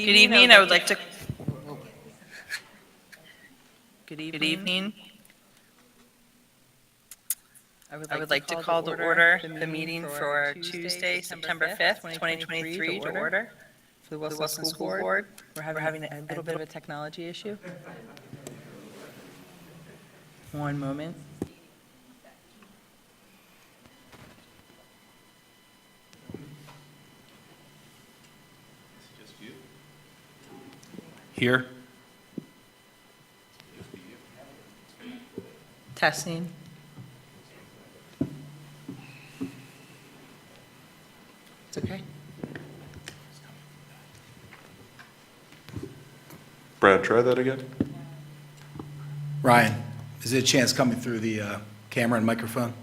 evening. I would like to. Good evening. I would like to call to order the meeting for Tuesday, September 5th, 2023 to order. For the The Wilson School Board. We're having a little bit of a technology issue. One moment. Here. Testing. It's okay. Brad, try that again. Ryan, is there a chance coming through the camera and microphone?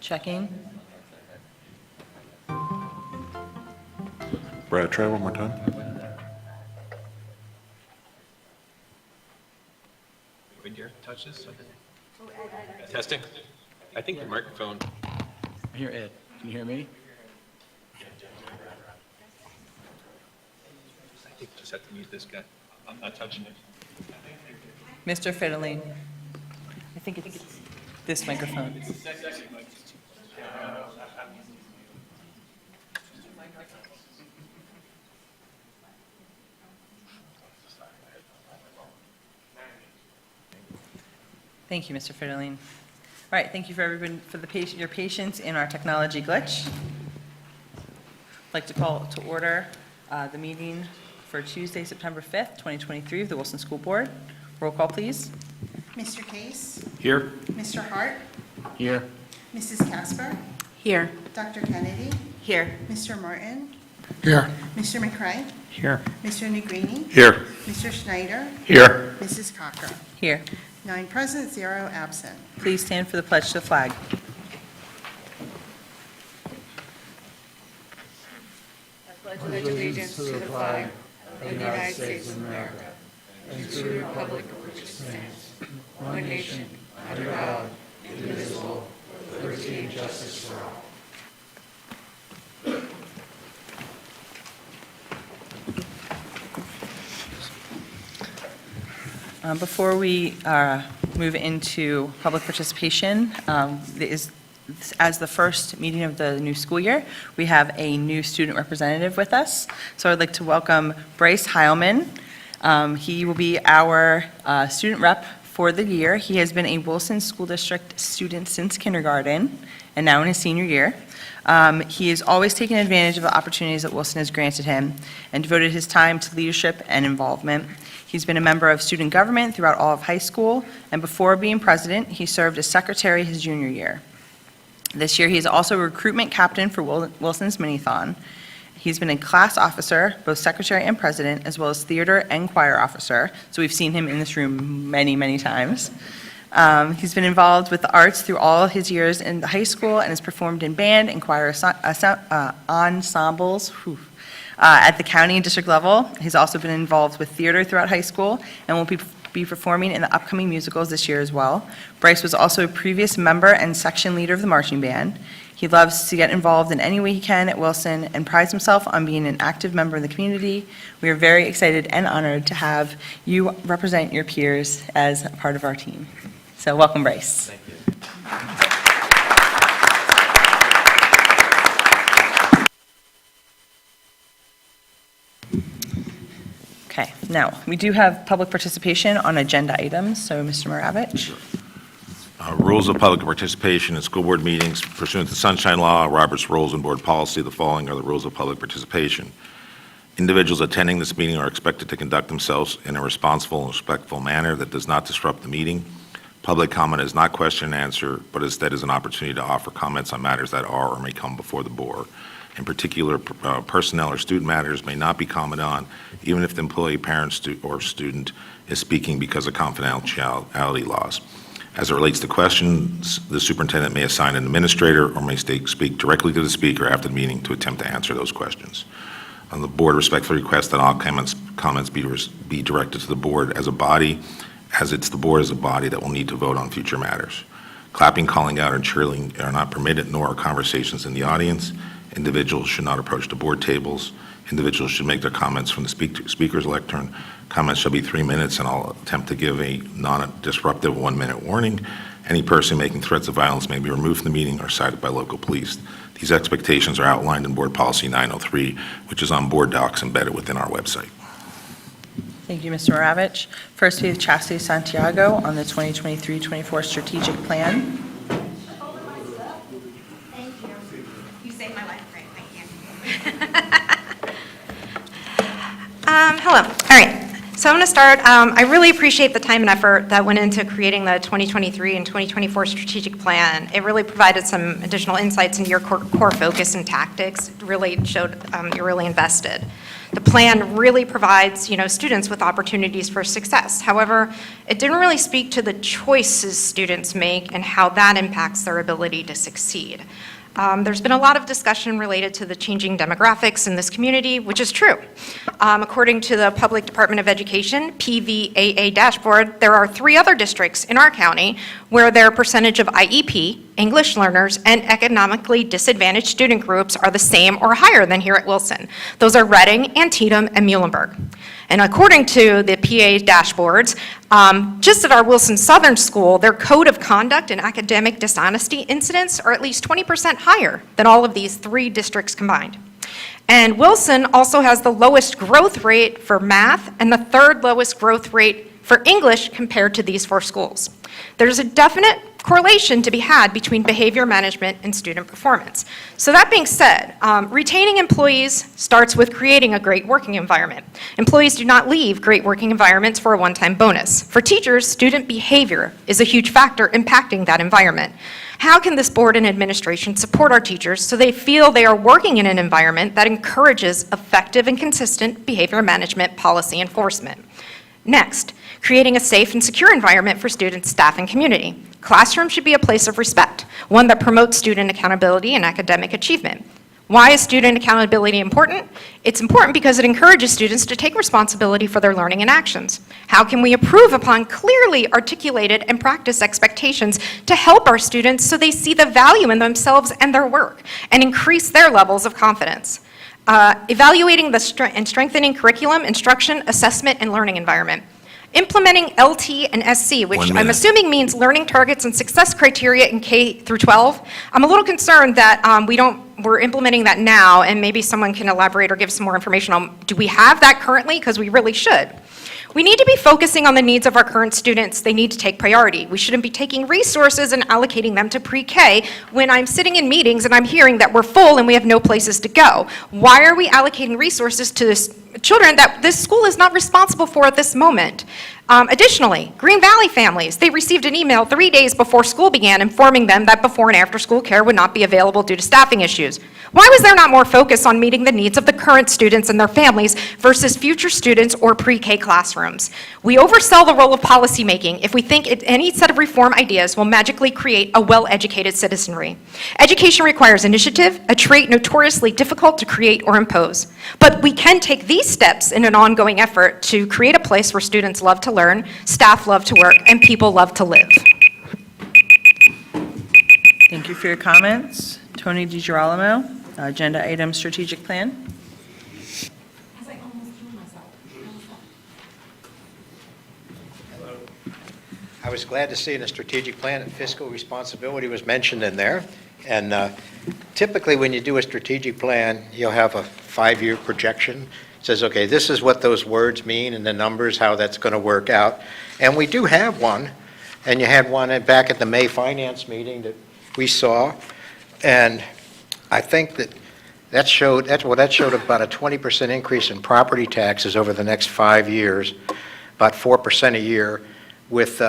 Checking. Brad, try one more time. When your touches? Testing? I think the microphone. I hear Ed. Can you hear me? I think you just have to mute this guy. I'm not touching it. Mr. Fiddling. I think it's this microphone. Thank you, Mr. Fiddling. All right, thank you for everyone for your patience in our technology glitch. I'd like to call to order the meeting for Tuesday, September 5th, 2023 of the Wilson School Board. Roll call, please. Mr. Case, Here. Mr. Hart, Here. Mrs. Casper, Here. Dr. Kennedy, Here. Mr. Martin, Here. Mr. McCray, Here. Mr. Negrini, Here. Mr. Schneider, Here. Mrs. Cocker. Here. 9 present, 0 absent. Please stand for the pledge to the flag. pledge allegiance to the flag of the United States of America and to the republic for which it stands, one nation, under God, indivisible, with liberty and justice for all. Before we move into public participation, as the first meeting of the new school year, we have a new student representative with us. So I'd like to welcome Bryce Heilman. He will be our student rep for the year. He has been a Wilson School District student since kindergarten and now in his senior year. He has always taken advantage of the opportunities that Wilson has granted him and devoted his time to leadership and involvement. He's been a member of student government throughout all of high school, and before being president, he served as secretary his junior year. This year, he is also a recruitment captain for Wilson's Minithon. He's been a class officer, both secretary and president, as well as theater and choir officer, so we've seen him in this room many, many times. He's been involved with the arts through all his years in the high school and has performed in band and choir ensembles at the county and district level. He's also been involved with theater throughout high school and will be performing in the upcoming musicals this year as well. Bryce was also a previous member and section leader of the marching band. He loves to get involved in any way he can at Wilson and prides himself on being an active member of the community. We are very excited and honored to have you represent your peers as a part of our team. So welcome, Bryce. Thank you. Okay, now, we do have public participation on agenda items, so Mr. Maravich. Rules of public participation in school board meetings pursuant to Sunshine Law, Robert's Rules and Board Policy. The following are the rules of public participation. Individuals attending this meeting are expected to conduct themselves in a responsible and respectful manner that does not disrupt the meeting. Public comment is not question and answer, but instead is an opportunity to offer comments on matters that are or may come before the board. In particular, personnel or student matters may not be commented on, even if the employee, parent, or student is speaking because of confidentiality laws. As it relates to questions, the superintendent may assign an administrator or may speak directly to the speaker after the meeting to attempt to answer those questions. The board respectfully requests that all comments be directed to the board as a body, as it's the board as a body that will need to vote on future matters. Clapping, calling out, and cheering are not permitted, nor are conversations in the audience. Individuals should not approach the board tables. Individuals should make their comments from the speaker's lectern. Comments shall be 3 minutes, and I'll attempt to give a non-disruptive 1-minute warning. Any person making threats of violence may be removed from the meeting or cited by local police. These expectations are outlined in Board Policy 903, which is on board docs embedded within our website. Thank you, Mr. Ravitch. First, we have Chastity Santiago on the 2023-24 strategic plan. Thank you. You saved my life, great, thank you. Hello, all right. So I'm going to start. I really appreciate the time and effort that went into creating the 2023 and 2024 strategic plan. It really provided some additional insights into your core focus and tactics. It really showed you're really invested. The plan really provides, students with opportunities for success. However, it didn't really speak to the choices students make and how that impacts their ability to succeed. There's been a lot of discussion related to the changing demographics in this community, which is true. According to the Public Department of Education, PVAA dashboard, there are 3 other districts in our county where their percentage of IEP, English learners, and economically disadvantaged student groups are the same or higher than here at Wilson. Those are Reading, Antietam, and Muhlenberg. And according to the PA dashboards, just at our Wilson Southern School, their code of conduct and academic dishonesty incidents are at least 20% higher than all of these 3 districts combined. And Wilson also has the lowest growth rate for math and the 3rd lowest growth rate for English compared to these 4 schools. There's a definite correlation to be had between behavior management and student performance. So that being said, retaining employees starts with creating a great working environment. Employees do not leave great working environments for a one-time bonus. For teachers, student behavior is a huge factor impacting that environment. How can this board and administration support our teachers so they feel they are working in an environment that encourages effective and consistent behavior management policy enforcement? Next, creating a safe and secure environment for students, staff, and community. Classroom should be a place of respect, one that promotes student accountability and academic achievement. Why is student accountability important? It's important because it encourages students to take responsibility for their learning and actions. How can we improve upon clearly articulated and practiced expectations to help our students so they see the value in themselves and their work and increase their levels of confidence? Evaluating and strengthening curriculum, instruction, assessment, and learning environment. Implementing LT and SC, which I'm assuming means learning targets and success criteria in K through 12. I'm a little concerned that we're implementing that now, and maybe someone can elaborate or give some more information on, do we have that currently? Because we really should. We need to be focusing on the needs of our current students. They need to take priority. We shouldn't be taking resources and allocating them to pre-K when I'm sitting in meetings and I'm hearing that we're full and we have no places to go. Why are we allocating resources to children that this school is not responsible for at this moment? Additionally, Green Valley families, they received an email 3 days before school began informing them that before and after school care would not be available due to staffing issues. Why was there not more focus on meeting the needs of the current students and their families versus future students or pre-K classrooms? We oversell the role of policymaking if we think any set of reform ideas will magically create a well-educated citizenry. Education requires initiative, a trait notoriously difficult to create or impose. But we can take these steps in an ongoing effort to create a place where students love to learn, staff love to work, and people love to live. Thank you for your comments. Tony DiGirolamo, agenda item strategic plan. I was glad to see in the strategic plan that fiscal responsibility was mentioned in there. And typically when you do a strategic plan, you'll have a 5-year projection. It says, okay, this is what those words mean and the numbers, how that's going to work out. And we do have one. And you had one back at the May finance meeting that we saw. And I think that that showed about a 20% increase in property taxes over the next 5 years, about 4% a year, with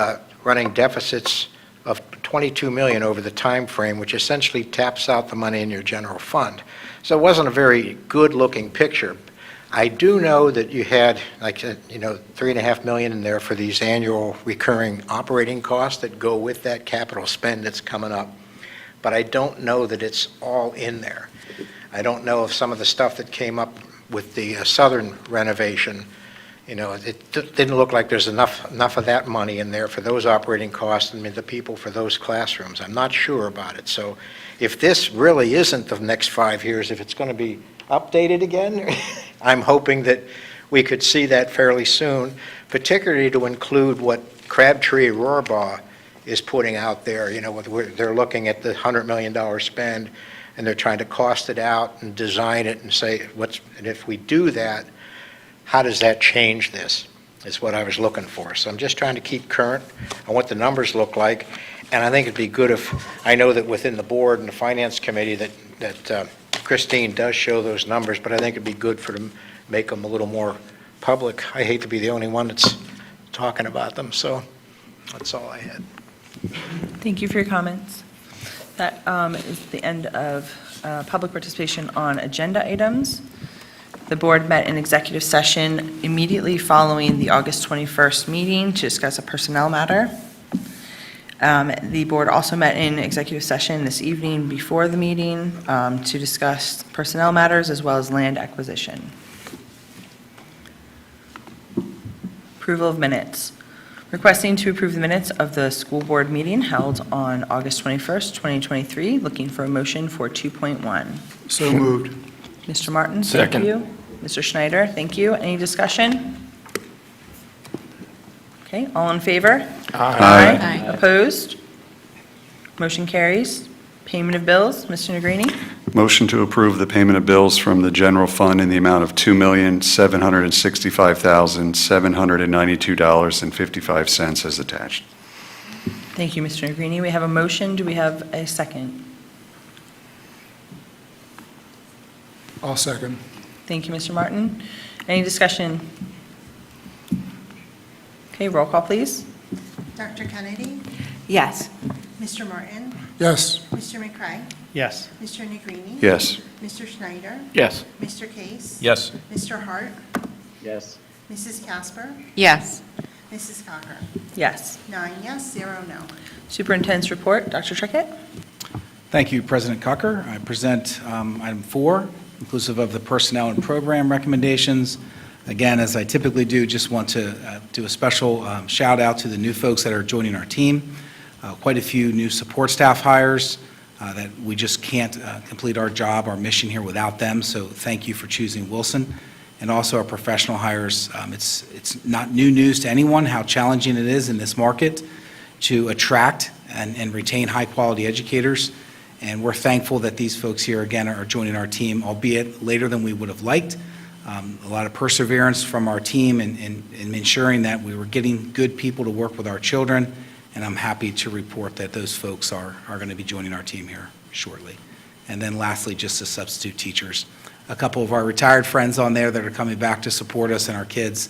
running deficits of $22 million over the time frame, which essentially taps out the money in your general fund. So it wasn't a very good-looking picture. I do know that you had, like, $3.5 million in there for these annual recurring operating costs that go with that capital spend that's coming up, but I don't know that it's all in there. I don't know if some of the stuff that came up with the southern renovation, it didn't look like there's enough of that money in there for those operating costs and the people for those classrooms. I'm not sure about it. So if this really isn't the next 5 years, if it's going to be updated again, I'm hoping that we could see that fairly soon, particularly to include what Crabtree Rohrbaugh is putting out there. They're looking at the $100 million spend, and they're trying to cost it out and design it and say, and if we do that, how does that change this, is what I was looking for. So I'm just trying to keep current on what the numbers look like, and I think it'd be good if, I know that within the board and the finance committee that Christine does show those numbers, but I think it'd be good for them to make them a little more public. I hate to be the only one that's talking about them, so that's all I had. Thank you for your comments. That is the end of public participation on agenda items. The board met in executive session immediately following the August 21st meeting to discuss a personnel matter. The board also met in executive session this evening before the meeting to discuss personnel matters as well as land acquisition. Approval of minutes. Requesting to approve the minutes of the school board meeting held on August 21st, 2023. Looking for a motion for 2.1. So moved. Mr. Martin? Second. Thank you. Mr. Schneider? Thank you. Any discussion? Okay, all in favor? Aye. Opposed? Motion carries. Payment of bills, Mr. Negrini? Motion to approve the payment of bills from the general fund in the amount of $2,765,792.55 as attached. Thank you, Mr. Negrini. We have a motion. Do we have a second? I'll second. Thank you, Mr. Martin. Any discussion? Okay, roll call, please. Dr. Kennedy? Yes. Mr. Martin? Yes. Mr. McCray? Yes. Mr. Negrini? Yes. Mr. Schneider? Yes. Mr. Case? Yes. Mr. Hart? Yes. Mrs. Casper? Yes. Mrs. Cocker? Yes. 9 yes, 0 no. Superintendent's report, Dr. Trickett? Thank you, President Cocker. I present item 4, inclusive of the personnel and program recommendations. Again, as I typically do, just want to do a special shout out to the new folks that are joining our team. Quite a few new support staff hires that we just can't complete our job, our mission here without them. So thank you for choosing Wilson. And also our professional hires. It's not new news to anyone how challenging it is in this market to attract and retain high-quality educators. And we're thankful that these folks here, again, are joining our team, albeit later than we would have liked. A lot of perseverance from our team in ensuring that we were getting good people to work with our children, and I'm happy to report that those folks are going to be joining our team here shortly. And then lastly, just the substitute teachers. A couple of our retired friends on there that are coming back to support us and our kids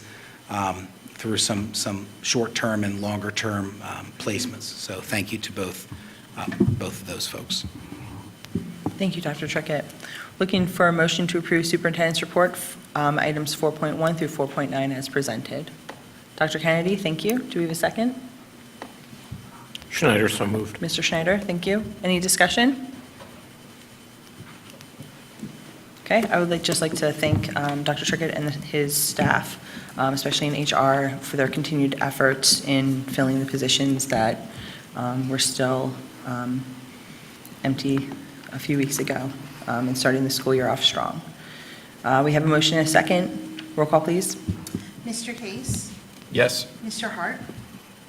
through some short-term and longer-term placements. So thank you to both of those folks. Thank you, Dr. Trickett. Looking for a motion to approve superintendent's report, items 4.1 through 4.9 as presented. Dr. Kennedy, thank you. Do we have a second? Schneider, so moved. Mr. Schneider, thank you. Any discussion? Okay, I would just like to thank Dr. Trickett and his staff, especially in HR, for their continued efforts in filling the positions that were still empty a few weeks ago, and starting the school year off strong. We have a motion and a second. Roll call, please. Mr. Case? Yes. Mr. Hart?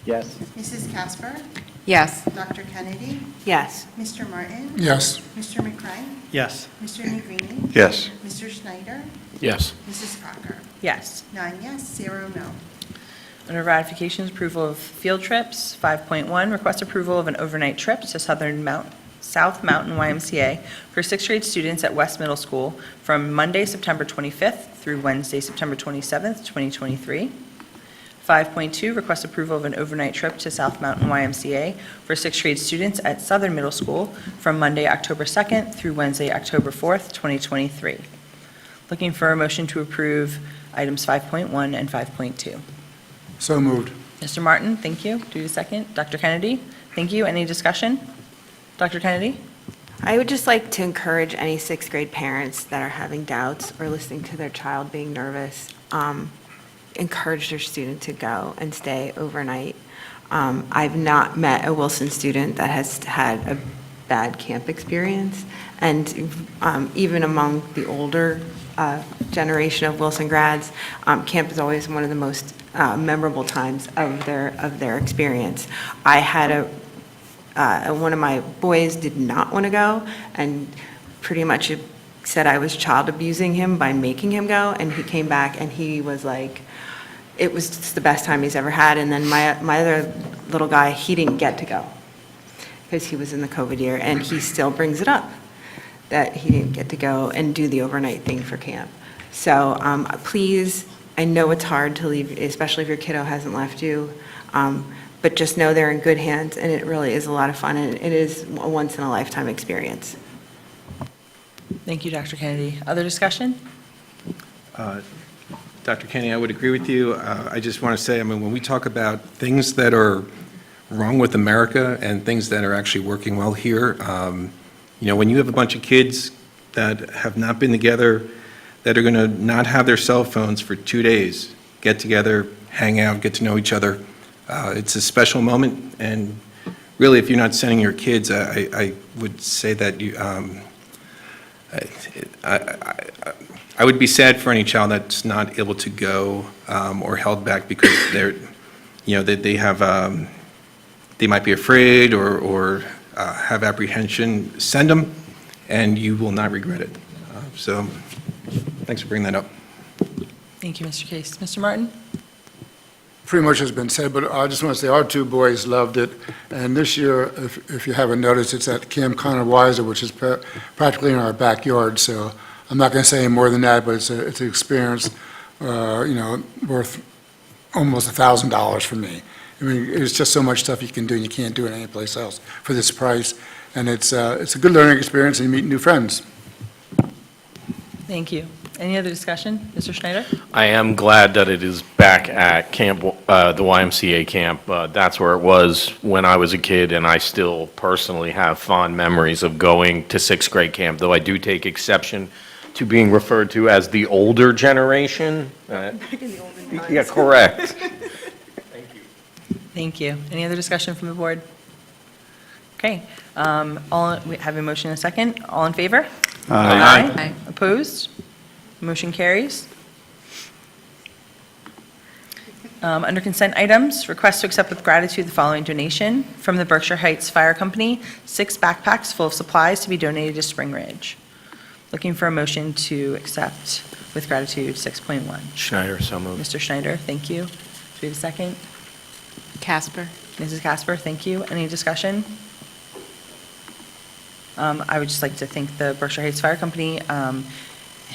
Yes. Mrs. Casper? Yes. Dr. Kennedy? Yes. Mr. Martin? Yes. Mr. McCray? Yes. Mr. Negrini? Yes. Mr. Schneider? Yes. Mrs. Cocker? Yes. 9 yes, 0 no. Under ratifications, approval of field trips. 5.1, request approval of an overnight trip to Southern Mount South Mountain YMCA for sixth grade students at West Middle School from Monday, September 25th through Wednesday, September 27th, 2023. 5.2, request approval of an overnight trip to South Mountain YMCA for sixth grade students at Southern Middle School from Monday, October 2nd through Wednesday, October 4th, 2023. Looking for a motion to approve items 5.1 and 5.2. So moved. Mr. Martin, thank you. Do you second? Dr. Kennedy, thank you. Any discussion? Dr. Kennedy? I would just like to encourage any sixth grade parents that are having doubts or listening to their child being nervous, encourage their student to go and stay overnight. I've not met a Wilson student that has had a bad camp experience, and even among the older generation of Wilson grads, camp is always one of the most memorable times of their experience. I had one of my boys did not want to go, and pretty much said I was child abusing him by making him go, and he came back and he was like, it was just the best time he's ever had. And then my other little guy, he didn't get to go because he was in the COVID year, and he still brings it up that he didn't get to go and do the overnight thing for camp. So please, I know it's hard to leave, especially if your kiddo hasn't left you, but just know they're in good hands, and it really is a lot of fun, and it is a once-in-a-lifetime experience. Thank you, Dr. Kennedy. Other discussion? Dr. Kenny, I would agree with you. I just want to say, I mean, when we talk about things that are wrong with America and things that are actually working well here, when you have a bunch of kids that have not been together, that are going to not have their cell phones for 2 days, get together, hang out, get to know each other, it's a special moment. And really, if you're not sending your kids, I would say that I would be sad for any child that's not able to go or held back because they might be afraid or have apprehension. Send them, and you will not regret it. So, thanks for bringing that up. Thank you, Mr. Case. Mr. Martin? Pretty much has been said, but I just want to say our two boys loved it. And this year, if you haven't noticed, it's at Camp Connor Weiser, which is practically in our backyard. So I'm not going to say any more than that, but it's an experience, worth almost $1,000 for me. I mean, it's just so much stuff you can do, and you can't do it anyplace else for this price. And it's a good learning experience, and you meet new friends. Thank you. Any other discussion? Mr. Schneider? I am glad that it is back at camp, the YMCA camp. That's where it was when I was a kid, and I still personally have fond memories of going to sixth grade camp, though I do take exception to being referred to as the older generation. Back in the olden times. Yeah, correct. Thank you. Any other discussion from the board? Okay. We have a motion and a second. All in favor? Aye. Opposed? Motion carries. Under consent items, request to accept with gratitude the following donation from the Berkshire Heights Fire Company, 6 backpacks full of supplies to be donated to Spring Ridge. Looking for a motion to accept with gratitude 6.1. Schneider, so moved. Mr. Schneider, thank you. Do we have a second? Casper. Mrs. Casper, thank you. Any discussion? I would just like to thank the Berkshire Heights Fire Company.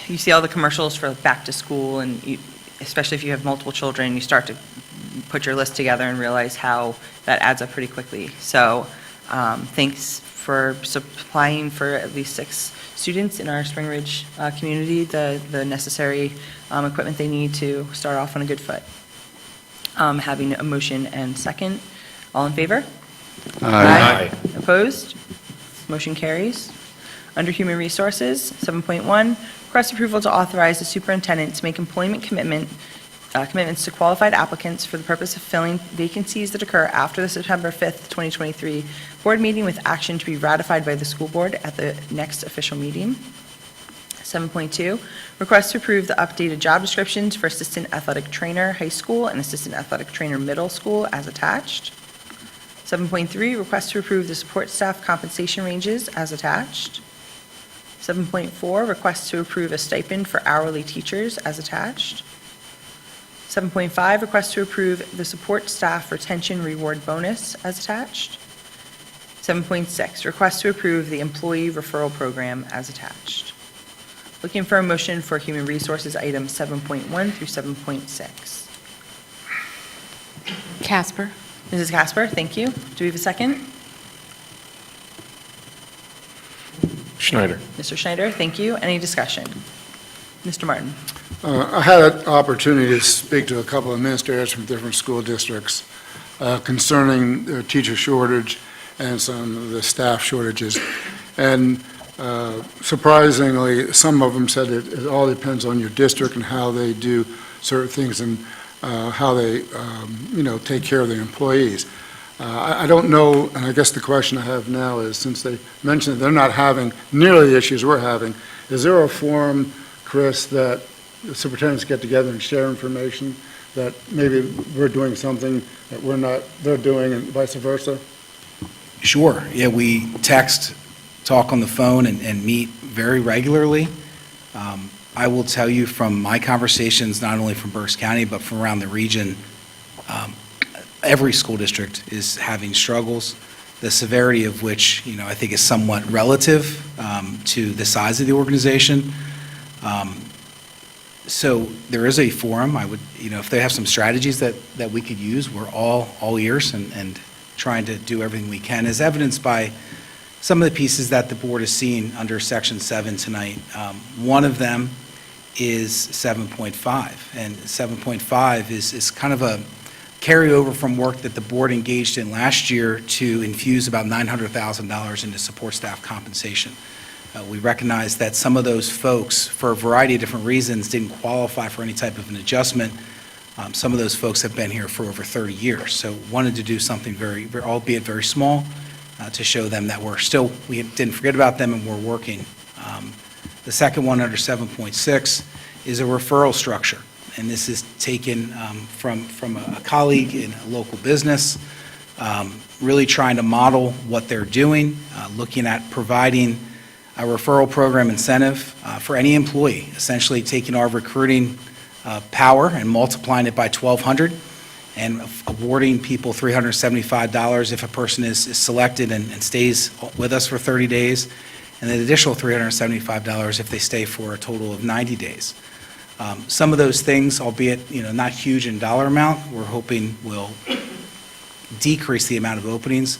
You see all the commercials for back to school, and especially if you have multiple children, you start to put your list together and realize how that adds up pretty quickly. So thanks for supplying for at least 6 students in our Spring Ridge community the necessary equipment they need to start off on a good foot. Having a motion and second. All in favor? Aye. Opposed? Motion carries. Under Human Resources, 7.1, request approval to authorize the superintendent to make employment commitments to qualified applicants for the purpose of filling vacancies that occur after the September 5th, 2023 board meeting, with action to be ratified by the school board at the next official meeting. 7.2, request to approve the updated job descriptions for Assistant Athletic Trainer High School and Assistant Athletic Trainer Middle School as attached. 7.3, request to approve the support staff compensation ranges as attached. 7.4, request to approve a stipend for hourly teachers as attached. 7.5, request to approve the support staff retention reward bonus as attached. 7.6, request to approve the employee referral program as attached. Looking for a motion for Human Resources items 7.1 through 7.6. Casper. Mrs. Casper, thank you. Do we have a second? Schneider. Mr. Schneider, thank you. Any discussion? Mr. Martin? I had an opportunity to speak to a couple of administrators from different school districts concerning the teacher shortage and some of the staff shortages. And surprisingly, some of them said it all depends on your district and how they do certain things and how they, take care of the employees. I don't know, and I guess the question I have now is, since they mentioned that they're not having nearly the issues we're having, is there a forum, Chris, that the superintendents get together and share information, that maybe we're doing something that they're doing, and vice versa? Sure. Yeah, we text, talk on the phone, and meet very regularly. I will tell you from my conversations, not only from Berks County, but from around the region, every school district is having struggles, the severity of which, I think is somewhat relative to the size of the organization. So there is a forum. I would, if they have some strategies that we could use, we're all ears and trying to do everything we can, as evidenced by some of the pieces that the board has seen under Section 7 tonight. One of them is 7.5, and 7.5 is kind of a carryover from work that the board engaged in last year to infuse about $900,000 into support staff compensation. We recognize that some of those folks, for a variety of different reasons, didn't qualify for any type of an adjustment. Some of those folks have been here for over 30 years, so wanted to do something albeit very small, to show them that we didn't forget about them and we're working. The second one under 7.6 is a referral structure, and this is taken from a colleague in a local business, really trying to model what they're doing, looking at providing a referral program incentive for any employee, essentially taking our recruiting power and multiplying it by 1,200 and awarding people $375 if a person is selected and stays with us for 30 days, and an additional $375 if they stay for a total of 90 days. Some of those things, albeit not huge in dollar amount, we're hoping will decrease the amount of openings.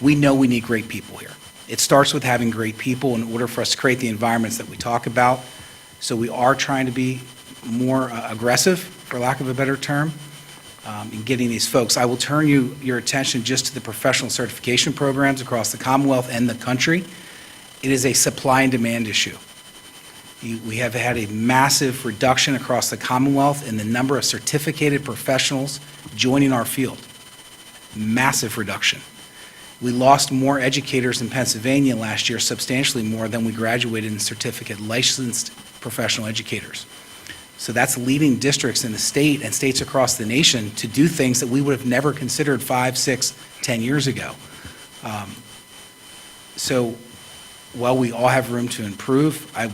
We know we need great people here. It starts with having great people in order for us to create the environments that we talk about. So we are trying to be more aggressive, for lack of a better term, in getting these folks. I will turn your attention just to the professional certification programs across the Commonwealth and the country. It is a supply and demand issue. We have had a massive reduction across the Commonwealth in the number of certificated professionals joining our field. Massive reduction. We lost more educators in Pennsylvania last year, substantially more than we graduated in certificate licensed professional educators. So that's leading districts in the state and states across the nation to do things that we would have never considered 5, 6, 10 years ago. So while we all have room to improve, I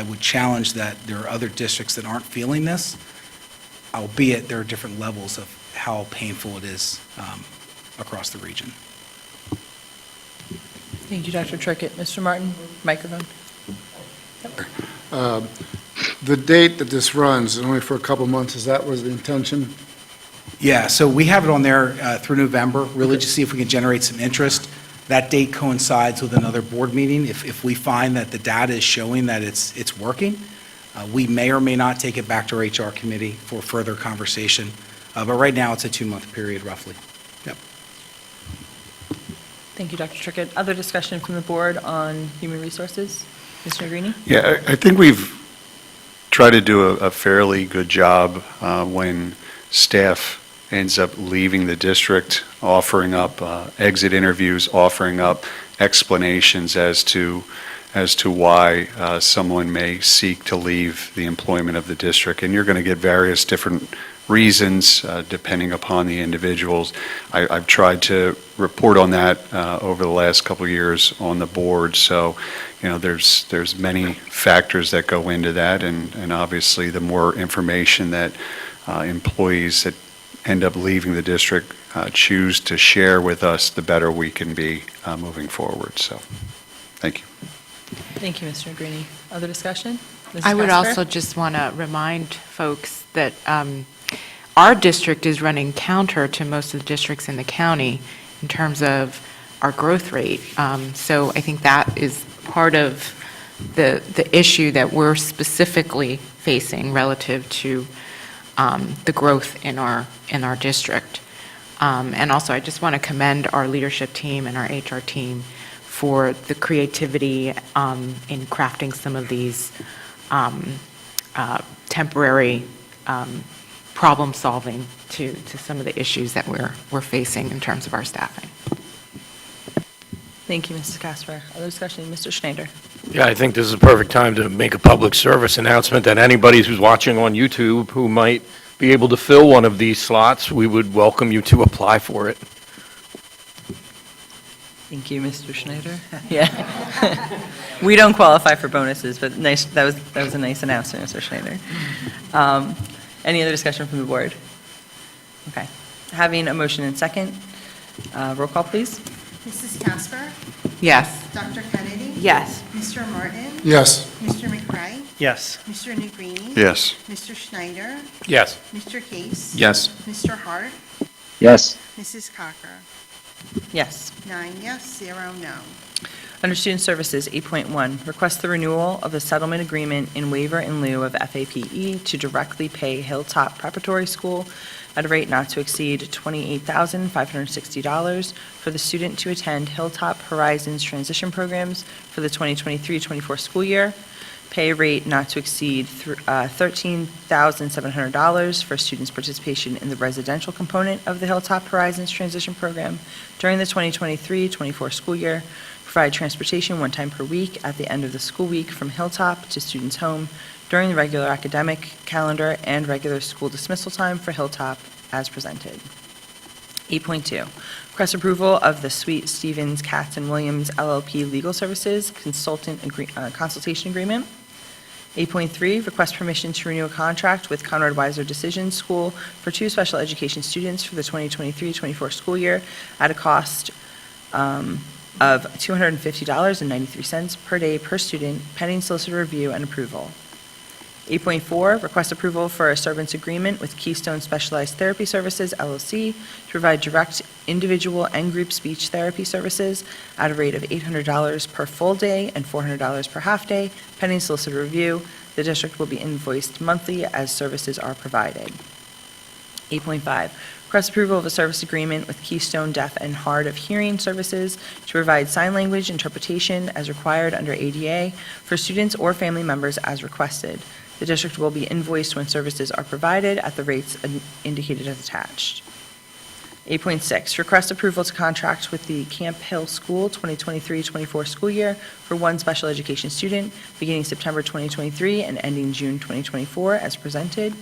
would challenge that there are other districts that aren't feeling this, albeit there are different levels of how painful it is across the region. Thank you, Dr. Trickett. Mr. Martin, microphone. The date that this runs is only for a couple months. Is that was the intention? Yeah, so we have it on there through November, really to see if we can generate some interest. That date coincides with another board meeting. If we find that the data is showing that it's working, we may or may not take it back to our HR committee for further conversation. But right now, it's a 2-month period roughly. Yep. Thank you, Dr. Trickett. Other discussion from the board on human resources? Mr. Negrini? Yeah, I think we've tried to do a fairly good job when staff ends up leaving the district, offering up exit interviews, offering up explanations as to why someone may seek to leave the employment of the district. And you're going to get various different reasons depending upon the individuals. I've tried to report on that over the last couple of years on the board. So, there's many factors that go into that, and obviously the more information that employees that end up leaving the district choose to share with us, the better we can be moving forward. So, thank you. Thank you, Mr. Negrini. Other discussion? Mrs. I would Casper? also just want to remind folks that our district is running counter to most of the districts in the county in terms of our growth rate. So I think that is part of the issue that we're specifically facing relative to the growth in our district. And also, I just want to commend our leadership team and our HR team for the creativity in crafting some of these temporary problem-solving to some of the issues that we're facing in terms of our staffing. Thank you, Mrs. Casper. Other discussion? Mr. Schneider. Yeah, I think this is a perfect time to make a public service announcement that anybody who's watching on YouTube who might be able to fill one of these slots, we would welcome you to apply for it. Thank you, Mr. Schneider. Yeah. We don't qualify for bonuses, but nice, that was a nice announcement, Mr. Schneider. Any other discussion from the board? Okay. Having a motion and second, roll call, please. Mrs. Casper? Yes. Dr. Kennedy? Yes. Mr. Martin? Yes. Mr. McCray? Yes. Mr. Negrini? Yes. Mr. Schneider? Yes. Mr. Case? Yes. Mr. Hart? Yes. Mrs. Cocker? Yes. 9 yes, 0 no. Under Student Services, 8.1, request the renewal of the settlement agreement in waiver in lieu of FAPE to directly pay Hilltop Preparatory School at a rate not to exceed $28,560 for the student to attend Hilltop Horizons transition programs for the 2023-24 school year. Pay rate not to exceed $13,700 for students' participation in the residential component of the Hilltop Horizons transition program during the 2023-24 school year. Provide transportation one time per week at the end of the school week from Hilltop to students' home during the regular academic calendar and regular school dismissal time for Hilltop as presented. 8.2, request approval of the Sweet Stevens, Katz and Williams LLP Legal Services consultation agreement. 8.3, request permission to renew a contract with Conrad Weiser Decision School for 2 special education students for the 2023-24 school year at a cost of $250.93 per day per student, pending solicitor review and approval. 8.4, request approval for a servants agreement with Keystone Specialized Therapy Services, LLC, to provide direct individual and group speech therapy services at a rate of $800 per full day and $400 per half day, pending solicitor review. The district will be invoiced monthly as services are provided. 8.5, request approval of a service agreement with Keystone Deaf and Hard of Hearing Services to provide sign language interpretation as required under ADA for students or family members as requested. The district will be invoiced when services are provided at the rates indicated as attached. 8.6, request approval to contract with the Camp Hill School 2023-24 school year for 1 special education student beginning September 2023 and ending June 2024 as presented.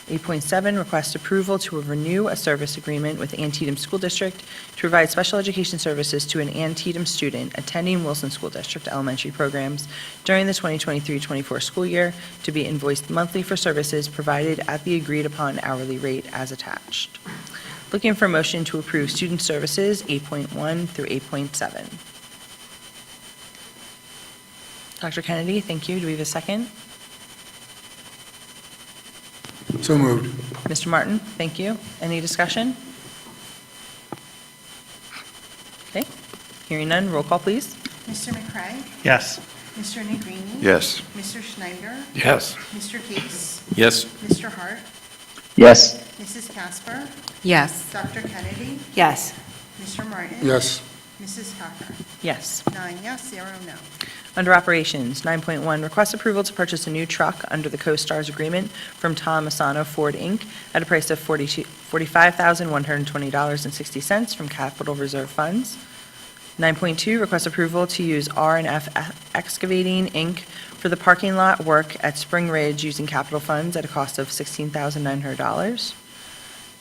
8.7, request approval to renew a service agreement with Antietam School District to provide special education services to an Antietam student attending Wilson School District elementary programs during the 2023-24 school year to be invoiced monthly for services provided at the agreed-upon hourly rate as attached. Looking for a motion to approve student services 8.1 through 8.7. Dr. Kennedy, thank you. Do we have a second? So moved. Mr. Martin, thank you. Any discussion? Okay, hearing none, roll call, please. Mr. McCray? Yes. Mr. Negrini? Yes. Mr. Schneider? Yes. Mr. Case? Yes. Mr. Hart? Yes. Mrs. Casper? Yes. Dr. Kennedy? Yes. Mr. Martin? Yes. Mrs. Cocker? Yes. 9 yes, 0 no. Under Operations, 9.1, request approval to purchase a new truck under the Co-Stars agreement from Tom Asano Ford, Inc. at a price of $45,120.60 from capital reserve funds. 9.2, request approval to use R&F Excavating, Inc. for the parking lot work at Spring Ridge using capital funds at a cost of $16,900.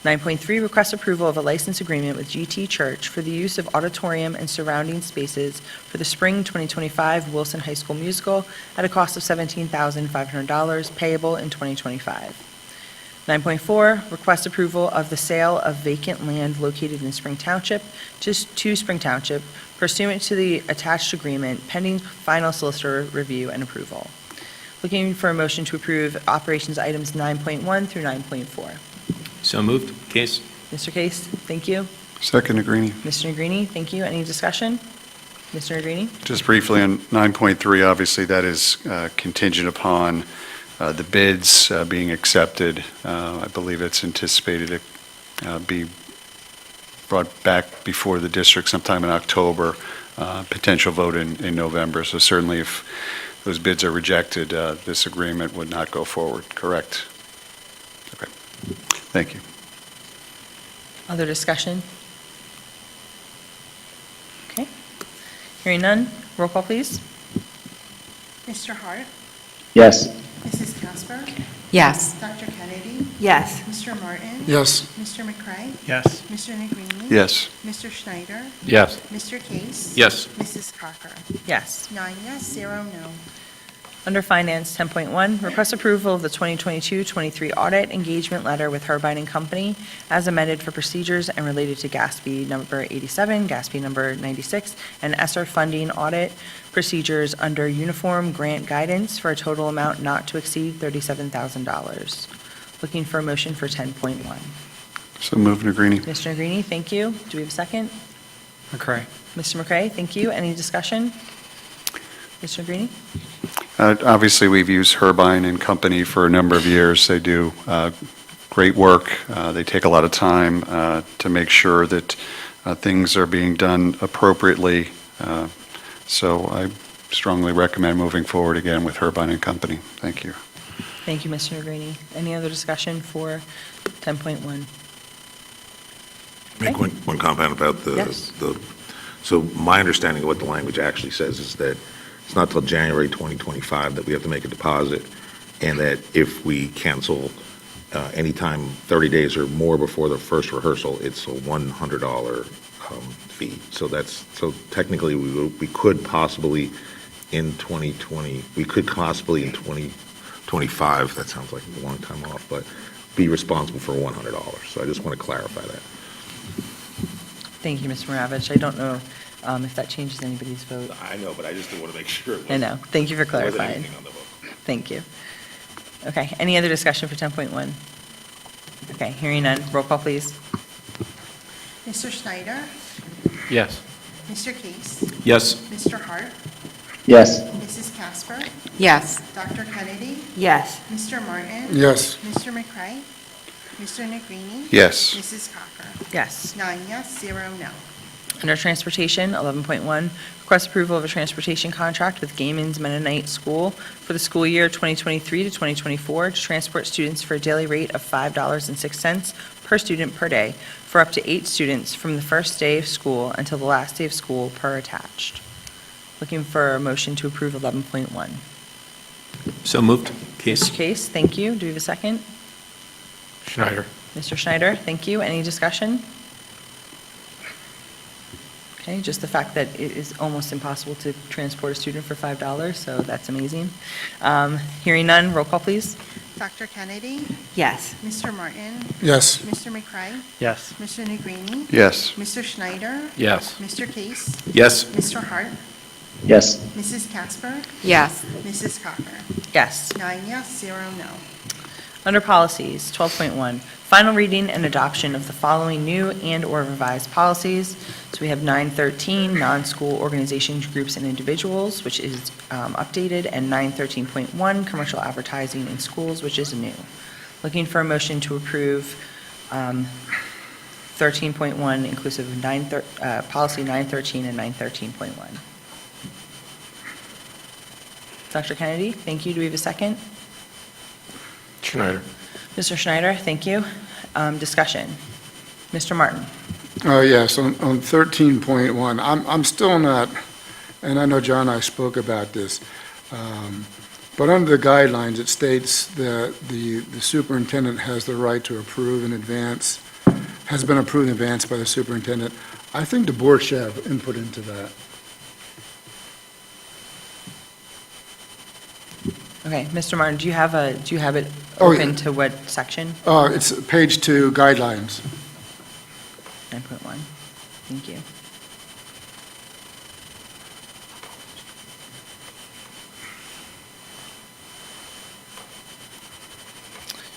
9.3, request approval of a license agreement with GT Church for the use of auditorium and surrounding spaces for the Spring 2025 Wilson High School musical at a cost of $17,500 payable in 2025. 9.4, request approval of the sale of vacant land located in Spring Township to Spring Township pursuant to the attached agreement pending final solicitor review and approval. Looking for a motion to approve operations items 9.1 through 9.4. So moved. Case? Mr. Case, thank you. Second, Negrini. Mr. Negrini, thank you. Any discussion? Mr. Negrini? Just briefly on 9.3, obviously, that is contingent upon the bids being accepted. I believe it's anticipated to be brought back before the district sometime in October, potential vote in November. So certainly if those bids are rejected, this agreement would not go forward, correct? Okay. Thank you. Other discussion? Okay. Hearing none, roll call, please. Mr. Hart? Yes. Mrs. Casper? Yes. Dr. Kennedy? Yes. Mr. Martin? Yes. Mr. McCray? Yes. Mr. Negrini? Yes. Mr. Schneider? Yes. Mr. Case? Yes. Mrs. Cocker? Yes. 9 yes, 0 no. Under Finance, 10.1, request approval of the 2022-23 audit engagement letter with Herbine and Company as amended for procedures and related to GASB number 87, GASB number 96, and ESSER funding audit procedures under uniform grant guidance for a total amount not to exceed $37,000. Looking for a motion for 10.1. So moved, Negrini. Mr. Negrini, thank you. Do we have a second? McCray. Mr. McCray, thank you. Any discussion? Mr. Negrini? Obviously, we've used Herbine and Company for a number of years. They do great work. They take a lot of time to make sure that things are being done appropriately. So I strongly recommend moving forward again with Herbine and Company. Thank you. Thank you, Mr. Negrini. Any other discussion for 10.1? Make one comment about Yes. so my understanding of what the language actually says is that it's not till January 2025 that we have to make a deposit, and that if we cancel anytime 30 days or more before the first rehearsal, it's a $100 fee. So technically, we could possibly in 2025, that sounds like a long time off, but be responsible for $100. So I just want to clarify that. Thank you, Mr. Maravich. I don't know if that changes anybody's vote. I know, but I just want to make sure. I know. Thank you for clarifying. Thank you. Okay, any other discussion for 10.1? Okay, hearing none. Roll call, please. Mr. Schneider? Yes. Mr. Case? Yes. Mr. Hart? Yes. Mrs. Casper? Yes. Dr. Kennedy? Yes. Mr. Martin? Yes. Mr. McCray? Mr. Negrini? Yes. Mrs. Cocker? Yes. 9 yes, 0 no. Under Transportation, 11.1, request approval of a transportation contract with Gaiman's Mennonite School for the school year 2023 to 2024 to transport students for a daily rate of $5.06 per student per day for up to 8 students from the first day of school until the last day of school per attached. Looking for a motion to approve 11.1. So moved. Case? Mr. Case, thank you. Do we have a second? Schneider. Mr. Schneider, thank you. Any discussion? Okay, just the fact that it is almost impossible to transport a student for $5, so that's amazing. Hearing none, roll call, please. Dr. Kennedy? Yes. Mr. Martin? Yes. Mr. McCray? Yes. Mr. Negrini? Yes. Mr. Schneider? Yes. Mr. Case? Yes. Mr. Hart? Yes. Mrs. Casper? Yes. Mrs. Cocker? Yes. 9 yes, 0 no. Under Policies, 12.1, final reading and adoption of the following new and/or revised policies. So we have 913, non-school organizations, groups, and individuals, which is updated, and 913.1, commercial advertising in schools, which is new. Looking for a motion to approve 13.1, inclusive of policy 913 and 913.1. Dr. Kennedy, thank you. Do we have a second? Schneider. Mr. Schneider, thank you. Discussion. Mr. Martin. Yes, on 13.1, I'm still not, and I know John and I spoke about this, but under the guidelines, it states that the superintendent has the right to approve in advance, has been approved in advance by the superintendent. I think the board should have input into that. Okay, Mr. Martin, do you have it Oh, yeah. open to what section? It's page 2, guidelines. 9.1. Thank you.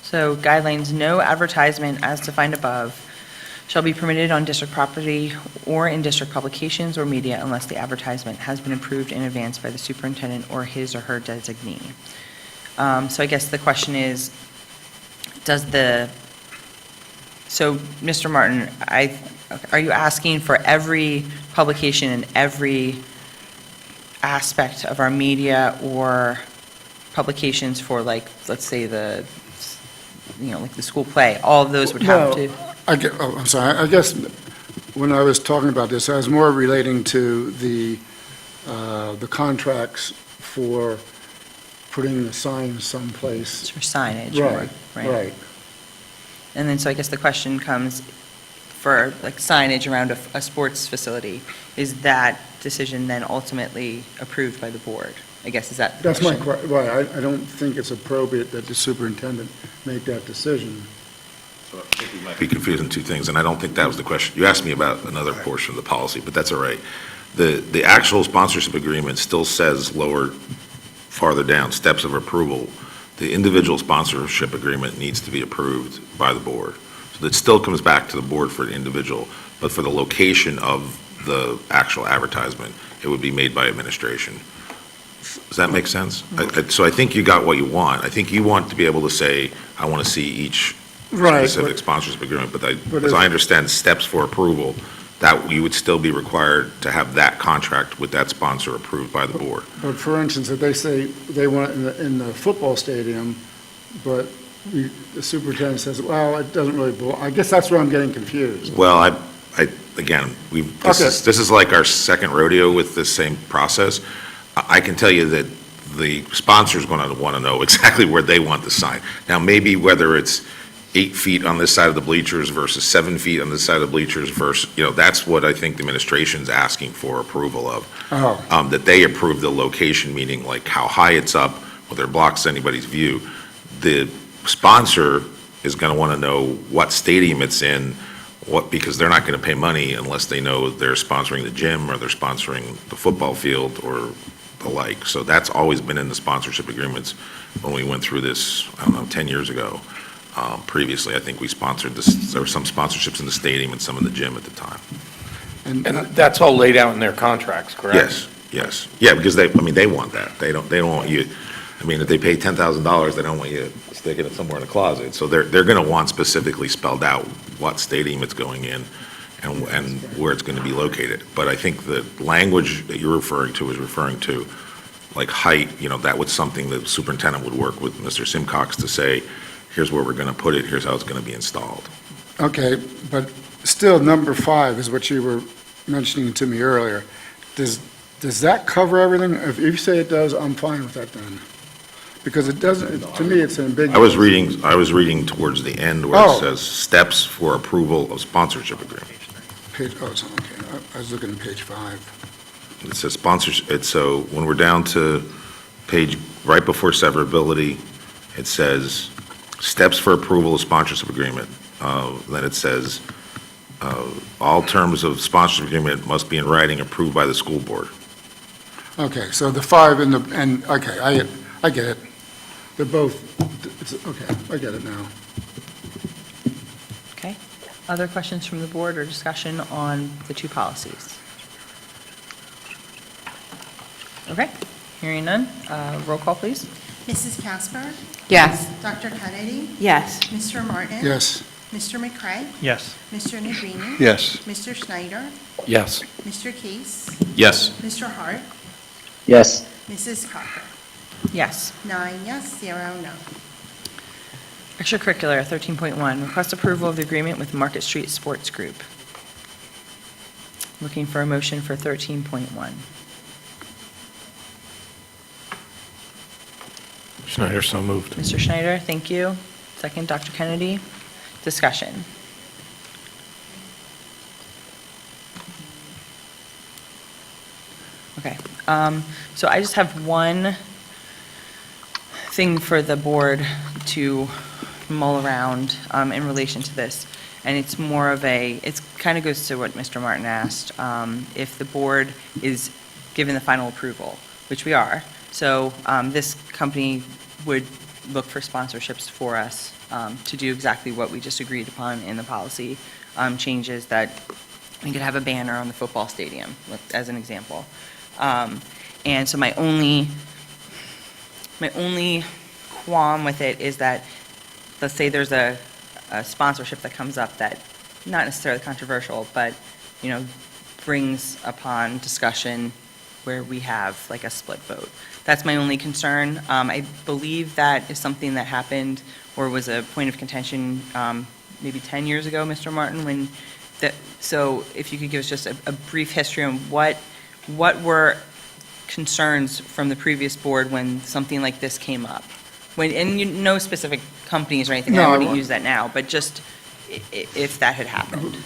So guidelines, no advertisement as defined above shall be permitted on district property or in district publications or media unless the advertisement has been approved in advance by the superintendent or his or her designee. So I guess the question is, so Mr. Martin, are you asking for every publication in every aspect of our media or publications for, like, let's say like the school play, all of those would have to? I'm sorry, I guess when I was talking about this, I was more relating to the contracts for putting the signs someplace. For signage, or- Right. And then, so I guess the question comes for like signage around a sports facility, is that decision then ultimately approved by the board? I guess, is that the That's my question? question, right, I don't think it's appropriate that the superintendent make that decision. So I think we might be confusing two things, and I don't think that was the question. You asked me about another portion of the policy, but that's all right. The actual sponsorship agreement still says farther down, steps of approval. The individual sponsorship agreement needs to be approved by the board. So it still comes back to the board for the individual, but for the location of the actual advertisement, it would be made by administration. Does that make sense? So I think you got what you want. I think you want to be able to say, I want to see each Right, specific sponsorship agreement, but but as if- I understand steps for approval, that you would still be required to have that contract with that sponsor approved by the board. But for instance, if they say they want it in the football stadium, but the superintendent says, well, it doesn't really belong, I guess that's where I'm getting confused. Well, again, this Okay. is like our second rodeo with this same process. I can tell you that the sponsor's going to want to know exactly where they want the sign. Now, maybe whether it's 8 feet on this side of the bleachers versus 7 feet on this side of the bleachers versus, that's what I think the administration's asking for approval of. Oh, That they approve the location, meaning like how high it's up, whether it blocks anybody's view. The sponsor is going to want to know what stadium it's in, because they're not going to pay money unless they know they're sponsoring the gym or they're sponsoring the football field or the like. So that's always been in the sponsorship agreements when we went through this, 10 years ago. Previously, I think we sponsored this, there were some sponsorships in the stadium and some in the gym at the time. And that's all laid out in their contracts, correct? Yes. Yeah, because they want that. They don't want you, if they pay $10,000, they don't want you sticking it somewhere in a closet. So they're going to want specifically spelled out what stadium it's going in and where it's going to be located. But I think the language that you're referring to is referring to, like height, that was something the superintendent would work with Mr. Simcox to say, here's where we're going to put it, here's how it's going to be installed. okay, but still, number 5 is what you were mentioning to me earlier. Does that cover everything? If you say it does, I'm fine with that then. Because it doesn't, to me, it's ambiguous. I was reading towards the end where it Oh. says steps for approval of sponsorship agreement. Okay, I was looking at page 5. It says sponsorship, so when we're down to page, right before severability, it says steps for approval of sponsorship agreement. Then it says, all terms of sponsorship agreement must be in writing approved by the school board. Okay, so the 5 okay, I get it. They're both, okay, I get it now. Okay. Other questions from the board or discussion on the two policies? Okay, hearing none. Roll call, please. Mrs. Casper? Yes. Dr. Kennedy? Yes. Mr. Martin? Yes. Mr. McCray? Yes. Mr. Negrini? Yes. Mr. Schneider? Yes. Mr. Case? Yes. Mr. Hart? Yes. Mrs. Cocker? Yes. 9 yes, 0 no. Extracurricular, 13.1, request approval of the agreement with Market Street Sports Group. Looking for a motion for 13.1. Schneider, so moved. Mr. Schneider, thank you. Second, Dr. Kennedy. Discussion. Okay, so I just have one thing for the board to mull around in relation to this. And it's more of it kind of goes to what Mr. Martin asked. If the board is given the final approval, which we are, so this company would look for sponsorships for us to do exactly what we just agreed upon in the policy changes, that we could have a banner on the football stadium, as an example. And so my only qualm with it is that, let's say there's a sponsorship that comes up that, not necessarily controversial, but, brings upon discussion where we have like a split vote. That's my only concern. I believe that is something that happened or was a point of contention maybe 10 years ago, Mr. Martin, so if you could give us just a brief history on what were concerns from the previous board when something like this came up? No specific companies or anything, I wouldn't use that now, but just if that had happened.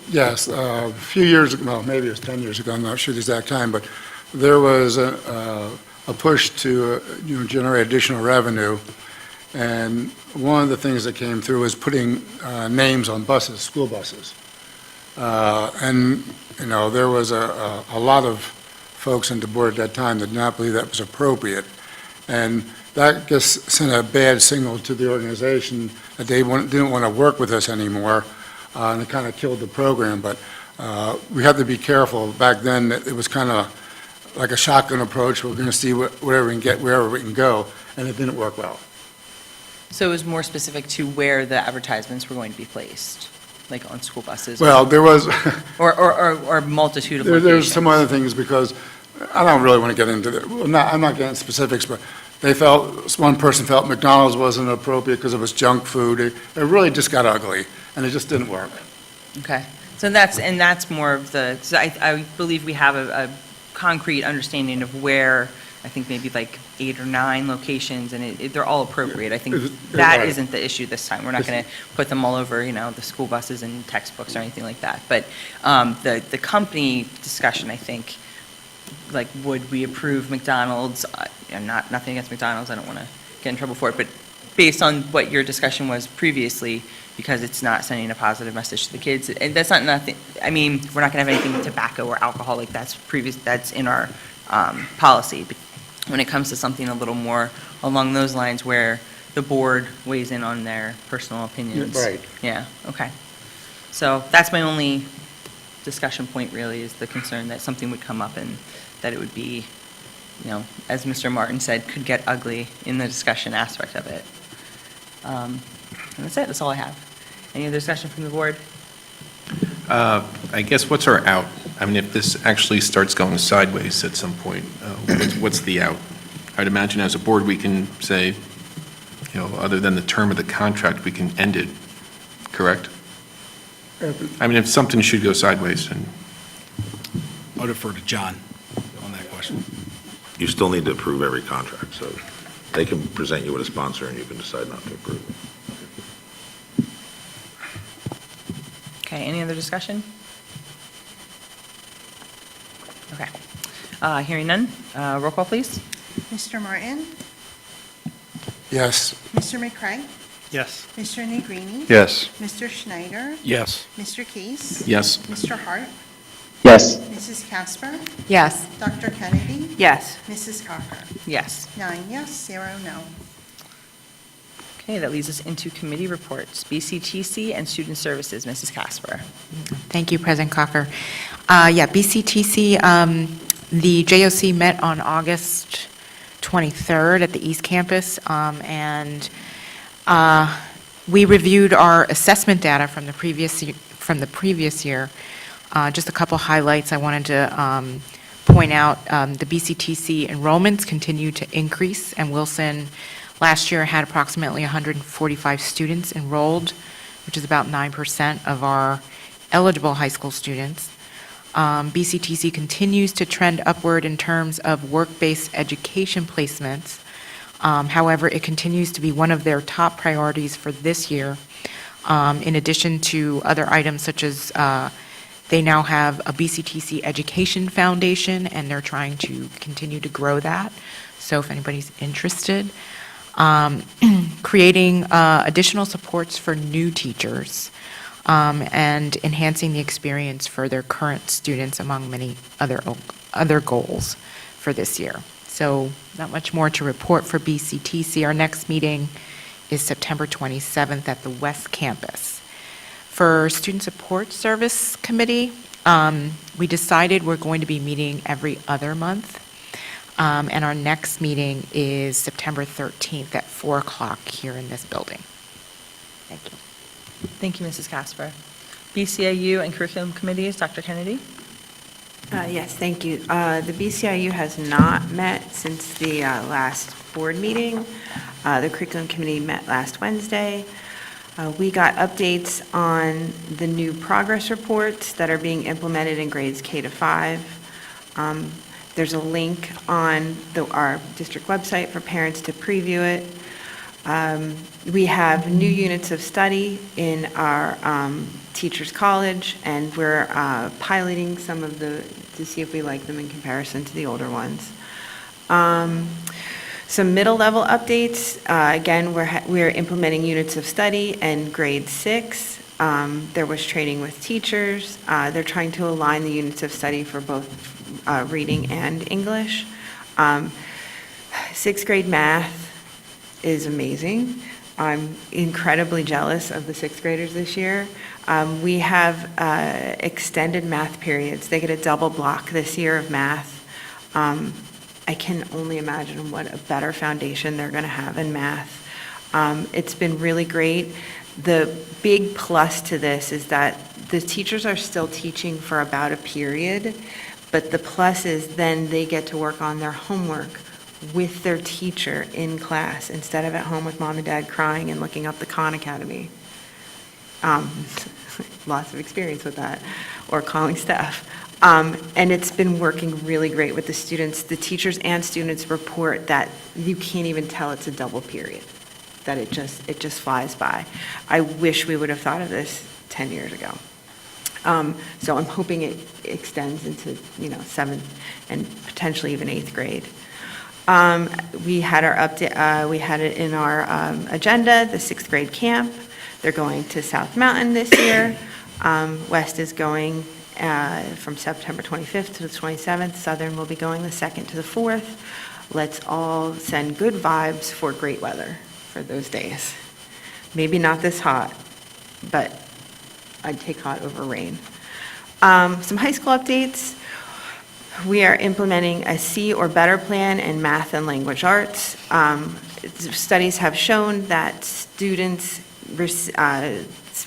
Yes, a few years ago, well, maybe it was 10 years ago, I'm not sure the exact time, but there was a push to generate additional revenue, and one of the things that came through was putting names on buses, school buses. And, there was a lot of folks on the board at that time that did not believe that was appropriate. And that just sent a bad signal to the organization that they didn't want to work with us anymore, and it kind of killed the program. But we had to be careful. Back then, it was kind of like a shotgun approach. We're going to see whatever we can get, wherever we can go, and it didn't work well. So it was more specific to where the advertisements were going to be placed, like on school buses? Well, there was... or multitude of locations? There's some other things, because I don't really want to get into it. I'm not getting into specifics, but one person felt McDonald's wasn't appropriate because it was junk food. It really just got ugly, and it just didn't work. Okay, so that's more of so I believe we have a concrete understanding of where, I think maybe like 8 or 9 locations, and they're all appropriate. I think that right. isn't the issue this time. We're not going to put them all over, the school buses and textbooks or anything like that. But the company discussion, I think, like, would we approve McDonald's? Nothing against McDonald's, I don't want to get in trouble for it, but based on what your discussion was previously, because it's not sending a positive message to the kids, and that's not nothing, I mean, we're not going to have anything with tobacco or alcohol, like that's in our policy. But when it comes to something a little more along those lines where the board weighs in on their personal opinions. Right. Yeah, okay. So that's my only discussion point, really, is the concern that something would come up and that it would be, as Mr. Martin said, could get ugly in the discussion aspect of it. And that's it, that's all I have. Any other discussion from the board? I guess what's our out? I mean, if this actually starts going sideways at some point, what's the out? I'd imagine as a board, we can say, other than the term of the contract, we can end it, correct? I mean, if something should go sideways, and I'll defer to John on that question. You still need to approve every contract, so they can present you with a sponsor and you can decide not to approve it. Okay, any other discussion? Okay. Hearing none, roll call, please. Mr. Martin? Yes. Mr. McCray? Yes. Mr. Negrini? Yes. Mr. Schneider? Yes. Mr. Case? Yes. Mr. Hart? Yes. Mrs. Casper? Yes. Dr. Kennedy? Yes. Mrs. Cocker? Yes. 9 yes, 0 no. Okay, that leads us into committee reports, BCTC and Student Services. Mrs. Casper. Thank you, President Cocker. BCTC, the JOC met on August 23rd at the East Campus, and we reviewed our assessment data from the previous year. Just a couple highlights I wanted to point out. The BCTC enrollments continue to increase, and Wilson last year had approximately 145 students enrolled, which is about 9% of our eligible high school students. BCTC continues to trend upward in terms of work-based education placements. However, it continues to be one of their top priorities for this year, in addition to other items such as they now have a BCTC Education Foundation, and they're trying to continue to grow that. So if anybody's interested. creating additional supports for new teachers, and enhancing the experience for their current students, among many other goals for this year. So not much more to report for BCTC. Our next meeting is September 27th at the West Campus. For Student Support Service Committee, we decided we're going to be meeting every other month, and our next meeting is September 13th at 4 o'clock here in this building. Thank you. Thank you, Mrs. Casper. BCAU and Curriculum Committees, Dr. Kennedy? Yes, thank you. The BCIU has not met since the last board meeting. The Curriculum Committee met last Wednesday. We got updates on the new progress reports that are being implemented in grades K to 5. There's a link on our district website for parents to preview it. We have new units of study in our Teachers College, and we're piloting some of to see if we like them in comparison to the older ones. Some middle level updates. Again, we're implementing units of study in grade 6. There was training with teachers. They're trying to align the units of study for both reading and English. 6th grade math is amazing. I'm incredibly jealous of the 6th graders this year. We have extended math periods. They get a double block this year of math. I can only imagine what a better foundation they're going to have in math. It's been really great. The big plus to this is that the teachers are still teaching for about a period, but the plus is then they get to work on their homework with their teacher in class instead of at home with mom and dad crying and looking up the Khan Academy. Lots of experience with that, or calling staff. And it's been working really great with the students. The teachers and students report that you can't even tell it's a double period, that it just flies by. I wish we would have thought of this 10 years ago. So I'm hoping it extends into 7th and potentially even 8th grade. We had our update. We had it in our agenda, the 6th grade camp. They're going to South Mountain this year. West is going from September 25th to the 27th. Southern will be going the 2nd to the 4th. Let's all send good vibes for great weather for those days. Maybe not this hot, but I'd take hot over rain. Some high school updates. We are implementing a C or better plan in math and language arts. Studies have shown that students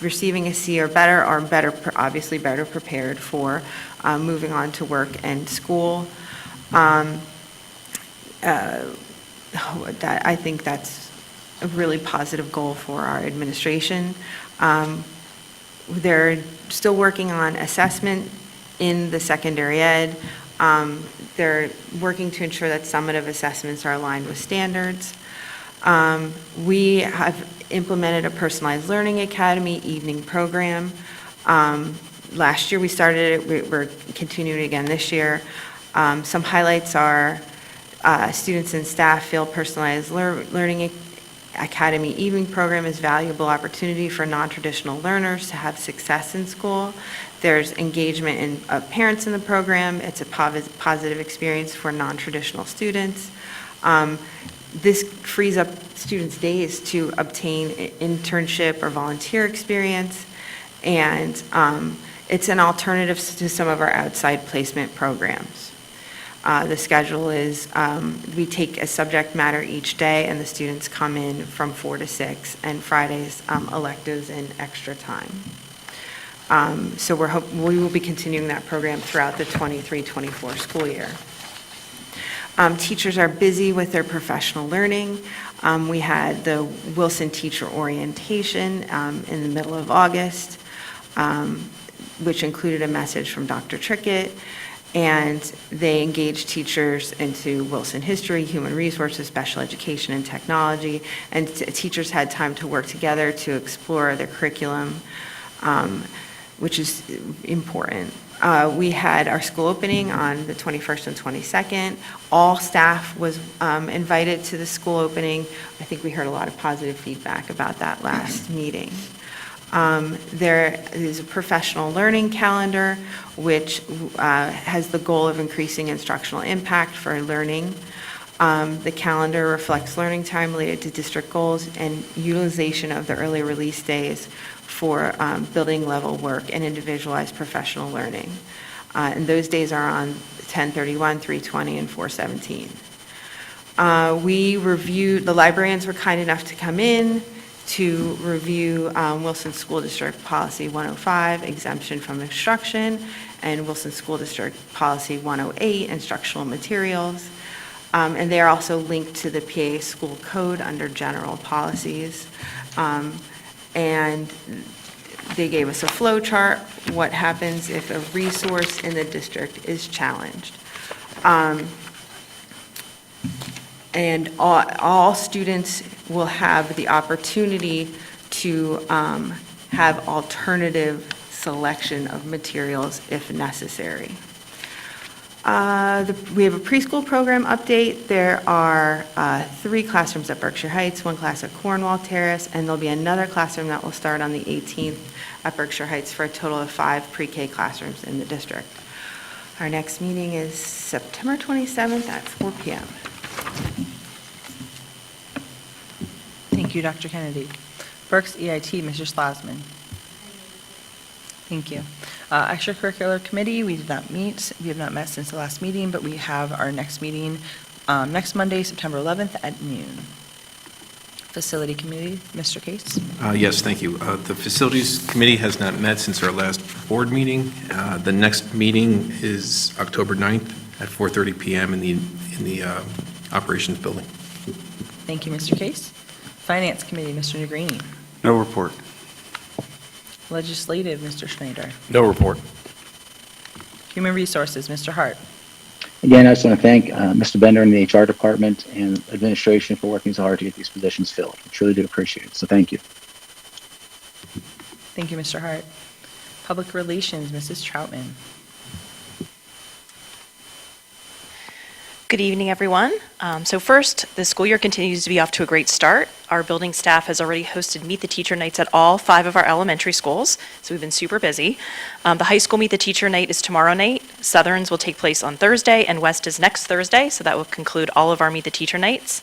receiving a C or better are obviously better prepared for moving on to work and school. I think that's a really positive goal for our administration. They're still working on assessment in the secondary ed. They're working to ensure that summative assessments are aligned with standards. We have implemented a personalized learning academy evening program. Last year we started it, we're continuing again this year. Some highlights are students and staff feel personalized learning academy evening program is valuable opportunity for non-traditional learners to have success in school. There's engagement of parents in the program. It's a positive experience for non-traditional students. This frees up students' days to obtain internship or volunteer experience, and it's an alternative to some of our outside placement programs. The schedule is we take a subject matter each day, and the students come in from 4 to 6, and Fridays electives and extra time. So we will be continuing that program throughout the 23-24 school year. Teachers are busy with their professional learning. We had the Wilson Teacher Orientation in the middle of August, which included a message from Dr. Trickett, and they engaged teachers into Wilson history, human resources, special education, and technology, and teachers had time to work together to explore their curriculum, which is important. We had our school opening on the 21st and 22nd. All staff was invited to the school opening. I think we heard a lot of positive feedback about that last meeting. There is a professional learning calendar, which has the goal of increasing instructional impact for learning. The calendar reflects learning time related to district goals and utilization of the early release days for building level work and individualized professional learning. And those days are on 10/31, 3/20, and 4/17. We reviewed, the librarians were kind enough to come in to review Wilson School District Policy 105, exemption from instruction, and Wilson School District Policy 108, instructional materials. And they are also linked to the PA School Code under general policies. And they gave us a flow chart, what happens if a resource in the district is challenged. And all students will have the opportunity to have alternative selection of materials if necessary. We have a preschool program update. There are 3 classrooms at Berkshire Heights, 1 class at Cornwall Terrace, and there'll be another classroom that will start on the 18th at Berkshire Heights for a total of 5 pre-K classrooms in the district. Our next meeting is September 27th at 4 p.m. Thank you, Dr. Kennedy. Berks EIT, Mr. Slasman. Thank you. Extracurricular Committee, we did not meet. We have not met since the last meeting, but we have our next meeting next Monday, September 11th at noon. Facility Committee, Mr. Case. Yes, thank you. The Facilities Committee has not met since our last board meeting. The next meeting is October 9th at 4:30 p.m. in the Operations Building. Thank you, Mr. Case. Finance Committee, Mr. Negrini. No report. Legislative, Mr. Schneider. No report. Human Resources, Mr. Hart. Again, I just want to thank Mr. Bender and the HR department and administration for working so hard to get these positions filled. I truly do appreciate it, so thank you. Thank you, Mr. Hart. Public Relations, Mrs. Troutman. Good evening, everyone. So first, the school year continues to be off to a great start. Our building staff has already hosted Meet the Teacher nights at all 5 of our elementary schools, so we've been super busy. The high school Meet the Teacher night is tomorrow night. Southern's will take place on Thursday, and West is next Thursday, so that will conclude all of our Meet the Teacher nights.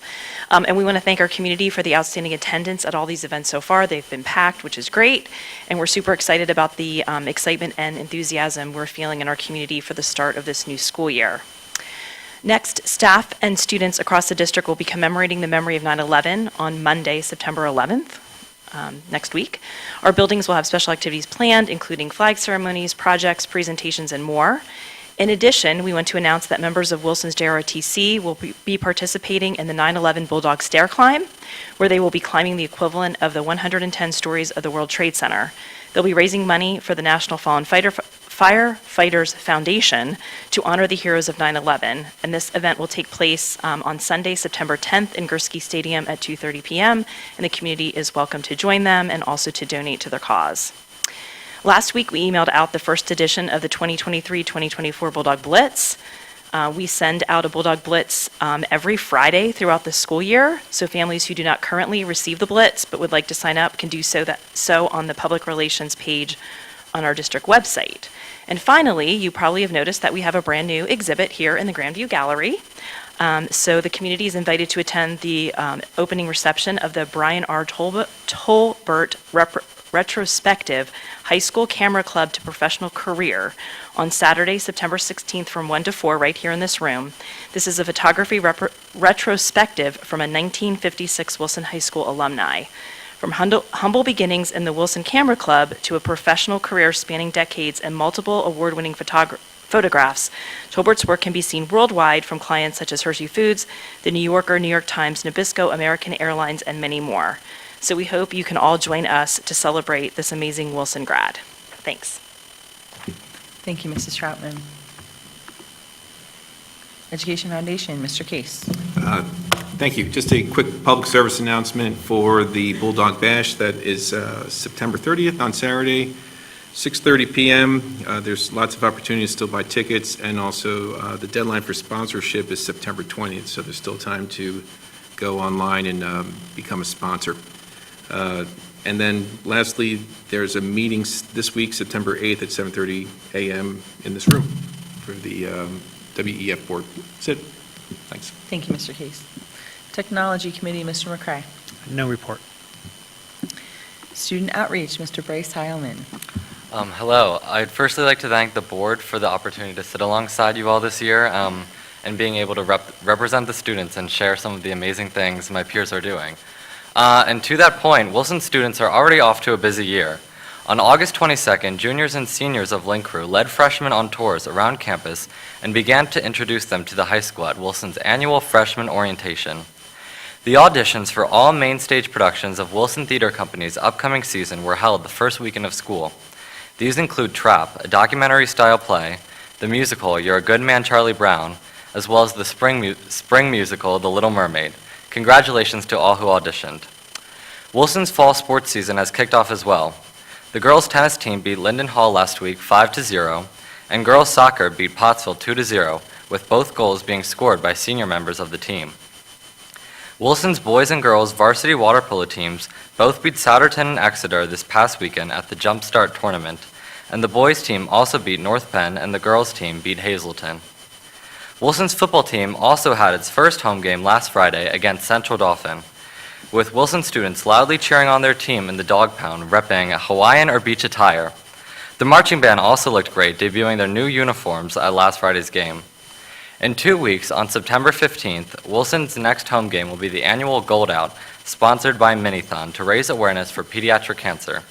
And we want to thank our community for the outstanding attendance at all these events so far. They've been packed, which is great, and we're super excited about the excitement and enthusiasm we're feeling in our community for the start of this new school year. Next, staff and students across the district will be commemorating the memory of 9/11 on Monday, September 11th, next week. Our buildings will have special activities planned, including flag ceremonies, projects, presentations, and more. In addition, we want to announce that members of Wilson's JROTC will be participating in the 9/11 Bulldog Stair Climb, where they will be climbing the equivalent of the 110 stories of the World Trade Center. They'll be raising money for the National Fallen Firefighters Foundation to honor the heroes of 9/11, and this event will take place on Sunday, September 10th in Gursky Stadium at 2:30 p.m., and the community is welcome to join them and also to donate to their cause. Last week, we emailed out the first edition of the 2023-2024 Bulldog Blitz. We send out a Bulldog Blitz every Friday throughout the school year, so families who do not currently receive the Blitz but would like to sign up can do so on the Public Relations page on our district website. And finally, you probably have noticed that we have a brand new exhibit here in the Grandview Gallery. So the community is invited to attend the opening reception of the Brian R. Tolbert Retrospective High School Camera Club to Professional Career on Saturday, September 16th from 1 to 4 right here in this room. This is a photography retrospective from a 1956 Wilson High School alumni. From humble beginnings in the Wilson Camera Club to a professional career spanning decades and multiple award-winning photographs, Tolbert's work can be seen worldwide from clients such as Hershey Foods, The New Yorker, New York Times, Nabisco, American Airlines, and many more. So we hope you can all join us to celebrate this amazing Wilson grad. Thanks. Thank you, Mrs. Troutman. Education Foundation, Mr. Case. Thank you. Just a quick public service announcement for the Bulldog Bash that is September 30th on Saturday. 6:30 PM. There's lots of opportunities still to buy tickets, and also the deadline for sponsorship is September 20th, so there's still time to go online and become a sponsor. And then lastly, there's a meeting this week, September 8th at 7:30 a.m. in this room for the WEF board. That's it. Thanks. Thank you, Mr. Case. Technology Committee, Mr. McCray. No report. Student Outreach, Mr. Bryce Heilman. Hello. I'd firstly like to thank the board for the opportunity to sit alongside you all this year and being able to represent the students and share some of the amazing things my peers are doing. And to that point, Wilson students are already off to a busy year. On August 22nd, juniors and seniors of Link Crew led freshmen on tours around campus and began to introduce them to the high school at Wilson's annual freshman orientation. The auditions for all main stage productions of Wilson Theater Company's upcoming season were held the first weekend of school. These include Trap, a documentary-style play, the musical You're a Good Man, Charlie Brown, as well as the spring musical The Little Mermaid. Congratulations to all who auditioned. Wilson's fall sports season has kicked off as well. The girls' tennis team beat Linden Hall last week 5-0, and girls' soccer beat Pottsville 2-0, with both goals being scored by senior members of the team. Wilson's boys and girls varsity water polo teams both beat Souderton and Exeter this past weekend at the Jump Start tournament, and the boys' team also beat North Penn, and the girls' team beat Hazleton. Wilson's football team also had its first home game last Friday against Central Dauphin, with Wilson students loudly cheering on their team in the dog pound, repping Hawaiian or beach attire. The marching band also looked great, debuting their new uniforms at last Friday's game. In 2 weeks, on September 15th, Wilson's next home game will be the annual Gold Out, sponsored by Minithon, to raise awareness for pediatric cancer.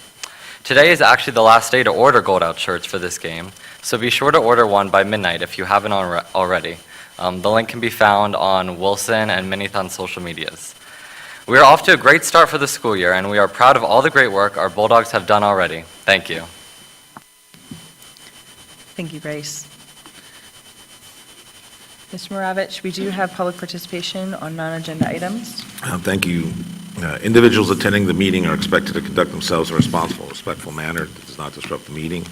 Today is actually the last day to order Gold Out shirts for this game, so be sure to order one by midnight if you haven't already. The link can be found on Wilson and Minithon's social medias. We are off to a great start for the school year, and we are proud of all the great work our Bulldogs have done already. Thank you. Thank you, Bryce. Mr. Moravich, we do have public participation on non-agenda items. Thank you. Individuals attending the meeting are expected to conduct themselves in a responsible, respectful manner that does not disrupt the meeting.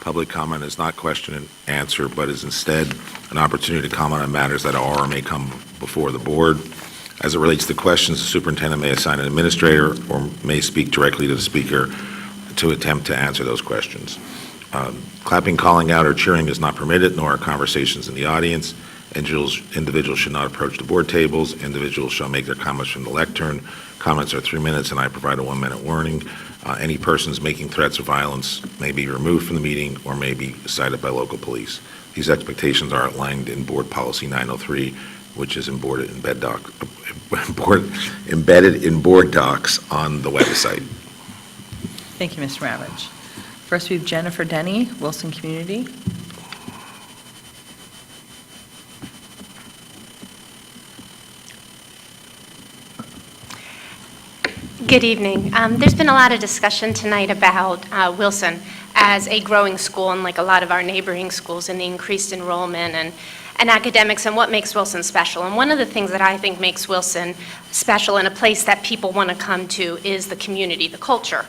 Public comment is not question and answer, but is instead an opportunity to comment on matters that are or may come before the board. As it relates to questions, the superintendent may assign an administrator or may speak directly to the speaker to attempt to answer those questions. Clapping, calling out, or cheering is not permitted, nor are conversations in the audience. Individuals should not approach the board tables. Individuals shall make their comments from the lectern. Comments are 3 minutes, and I provide a 1-minute warning. Any persons making threats of violence may be removed from the meeting or may be cited by local police. These expectations are outlined in Board Policy 903, which is embedded in board docs on the website. Thank you, Mr. Ravitch. First, we have Jennifer Denny, Wilson Community. Good evening. There's been a lot of discussion tonight about Wilson as a growing school, and like a lot of our neighboring schools, and the increased enrollment and academics and what makes Wilson special. And one of the things that I think makes Wilson special and a place that people want to come to is the community, the culture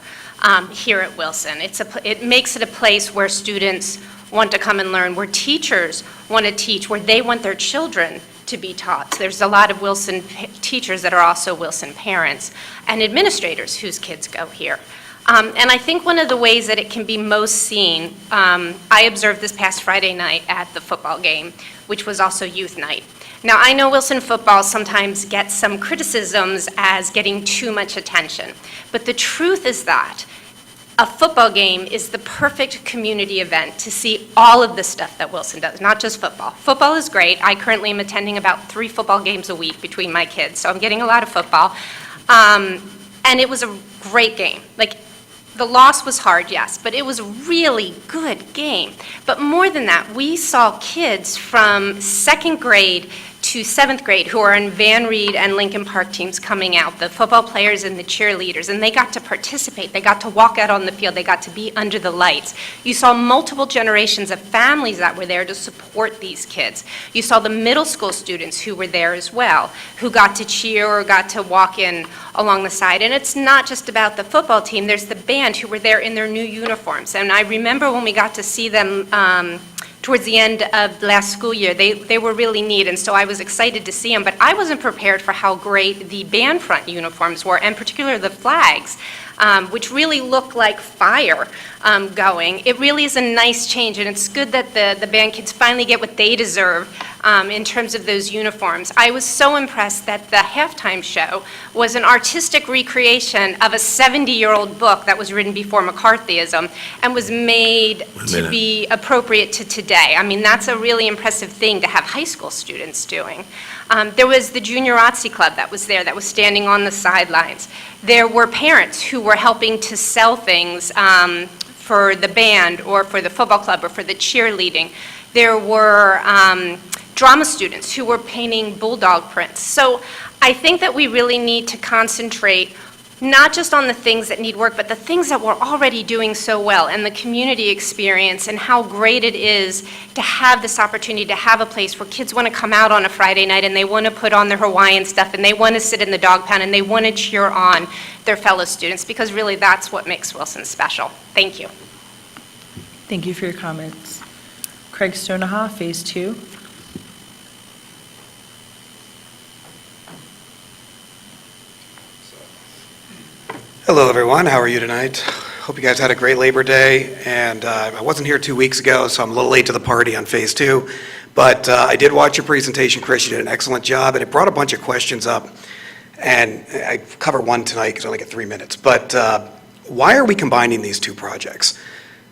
here at Wilson. It makes it a place where students want to come and learn, where teachers want to teach, where they want their children to be taught. So there's a lot of Wilson teachers that are also Wilson parents and administrators whose kids go here. And I think one of the ways that it can be most seen, I observed this past Friday night at the football game, which was also youth night. Now, I know Wilson football sometimes gets some criticisms as getting too much attention, but the truth is that a football game is the perfect community event to see all of the stuff that Wilson does, not just football. Football is great. I currently am attending about 3 football games a week between my kids, so I'm getting a lot of football. And it was a great game. Like, the loss was hard, yes, but it was a really good game. But more than that, we saw kids from 2nd grade to 7th grade who are in Van Reed and Lincoln Park teams coming out, the football players and the cheerleaders, and they got to participate. They got to walk out on the field. They got to be under the lights. You saw multiple generations of families that were there to support these kids. You saw the middle school students who were there as well, who got to cheer or got to walk in along the side. And it's not just about the football team. There's the band who were there in their new uniforms. And I remember when we got to see them towards the end of last school year, they were really neat, and so I was excited to see them, but I wasn't prepared for how great the band front uniforms were, and particularly the flags, which really look like fire going. It really is a nice change, and it's good that the band kids finally get what they deserve in terms of those uniforms. I was so impressed that the halftime show was an artistic recreation of a 70-year-old book that was written before McCarthyism and was made to be appropriate to today. I mean, that's a really impressive thing to have high school students doing. There was the Junior Otzi Club that was there, that was standing on the sidelines. There were parents who were helping to sell things for the band or for the football club or for the cheerleading. There were drama students who were painting bulldog prints. So I think that we really need to concentrate not just on the things that need work, but the things that we're already doing so well, and the community experience, and how great it is to have this opportunity to have a place where kids want to come out on a Friday night and they want to put on their Hawaiian stuff and they want to sit in the dog pound and they want to cheer on their fellow students, because really that's what makes Wilson special. Thank you. Thank you for your comments. Craig Stoneha, Phase 2. Hello, everyone. How are you tonight? Hope you guys had a great Labor Day. And I wasn't here 2 weeks ago, so I'm a little late to the party on Phase 2. But I did watch your presentation, Chris. You did an excellent job, and it brought a bunch of questions up. And I cover one tonight because I only get 3 minutes. But why are we combining these two projects?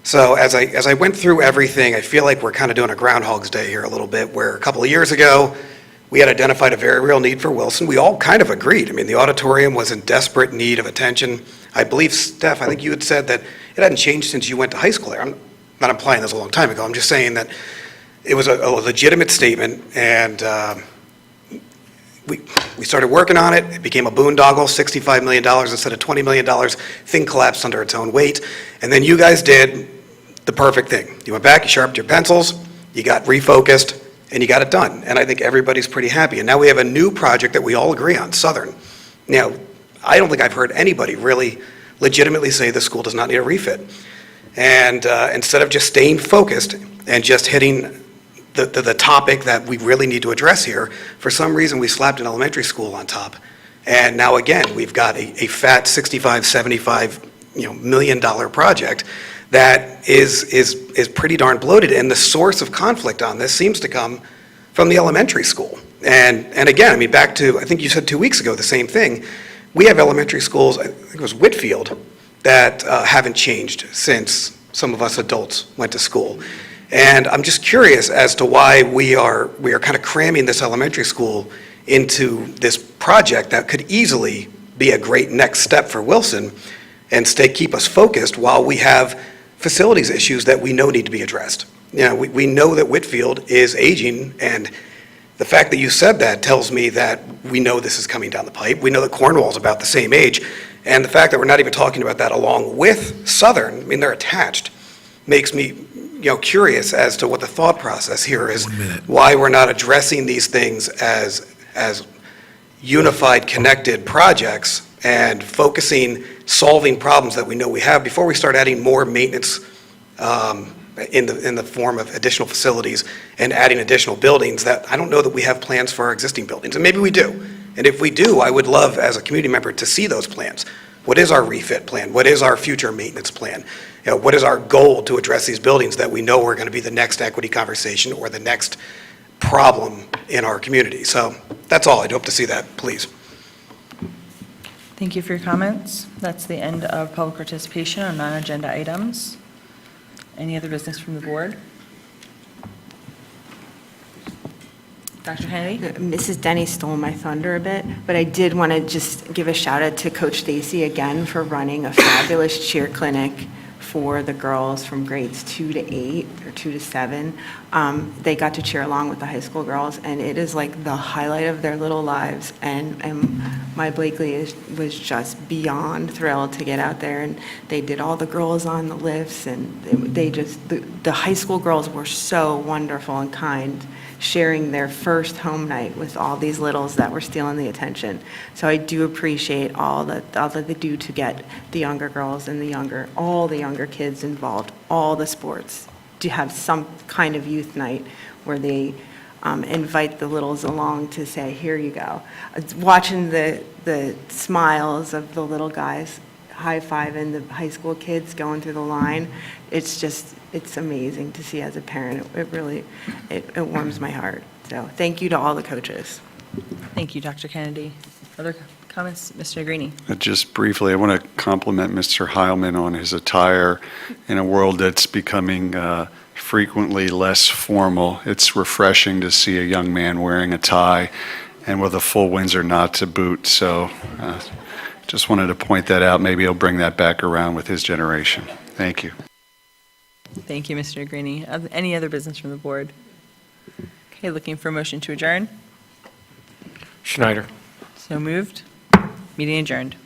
So as I went through everything, I feel like we're kind of doing a Groundhog's Day here a little bit, where a couple of years ago, we had identified a very real need for Wilson. We all kind of agreed. I mean, the auditorium was in desperate need of attention. I believe, Steph, I think you had said that it hadn't changed since you went to high school there. I'm not implying this a long time ago. I'm just saying that it was a legitimate statement, and we started working on it. It became a boondoggle, $65 million instead of $20 million. Thing collapsed under its own weight. And then you guys did the perfect thing. You went back, you sharpened your pencils, you got refocused, and you got it done. And I think everybody's pretty happy. And now we have a new project that we all agree on, Southern. Now, I don't think I've heard anybody really legitimately say the school does not need a refit. And instead of just staying focused and just hitting the topic that we really need to address here, for some reason we slapped an elementary school on top. And now again, we've got a fat $65 million project that is pretty darn bloated, and the source of conflict on this seems to come from the elementary school. And again, I mean, back to, I think you said 2 weeks ago, the same thing. We have elementary schools, I think it was Whitfield, that haven't changed since some of us adults went to school. And I'm just curious as to why we are kind of cramming this elementary school into this project that could easily be a great next step for Wilson and keep us focused while we have facilities issues that we know need to be addressed. We know that Whitfield is aging, and the fact that you said that tells me that we know this is coming down the pipe. We know that Cornwall's about the same age, and the fact that we're not even talking about that along with Southern, I mean, they're attached, makes me curious as to what the thought process here is, why we're not addressing these things as unified, connected projects and solving problems that we know we have before we start adding more maintenance in the form of additional facilities and adding additional buildings that I don't know that we have plans for our existing buildings. And maybe we do. And if we do, I would love as a community member to see those plans. What is our refit plan? What is our future maintenance plan? What is our goal to address these buildings that we know are going to be the next equity conversation or the next problem in our community? So that's all. I'd hope to see that, please. Thank you for your comments. That's the end of public participation on non-agenda items. Any other business from the board? Dr. Kennedy? Mrs. Denny stole my thunder a bit, but I did want to just give a shout out to Coach Stacy again for running a fabulous cheer clinic for the girls from grades 2 to 8 or 2 to 7. They got to cheer along with the high school girls, and it is like the highlight of their little lives. And my Blakely was just beyond thrilled to get out there, and they did all the girls on the lifts, and the high school girls were so wonderful and kind, sharing their first home night with all these littles that were stealing the attention. So I do appreciate all that they do to get the younger girls and all the younger kids involved, all the sports, to have some kind of youth night where they invite the littles along to say, here you go. Watching the smiles of the little guys high-fiving the high school kids going through the line, it's amazing to see as a parent. It really warms my heart. So thank you to all the coaches. Thank you, Dr. Kennedy. Other comments? Mr. Negrini? Just briefly, I want to compliment Mr. Heilman on his attire in a world that's becoming frequently less formal. It's refreshing to see a young man wearing a tie and with a full Windsor knot to boot. So just wanted to point that out. Maybe he'll bring that back around with his generation. Thank you. Thank you, Mr. Negrini. Any other business from the board? Okay, looking for a motion to adjourn. Schneider. So moved. Meeting adjourned.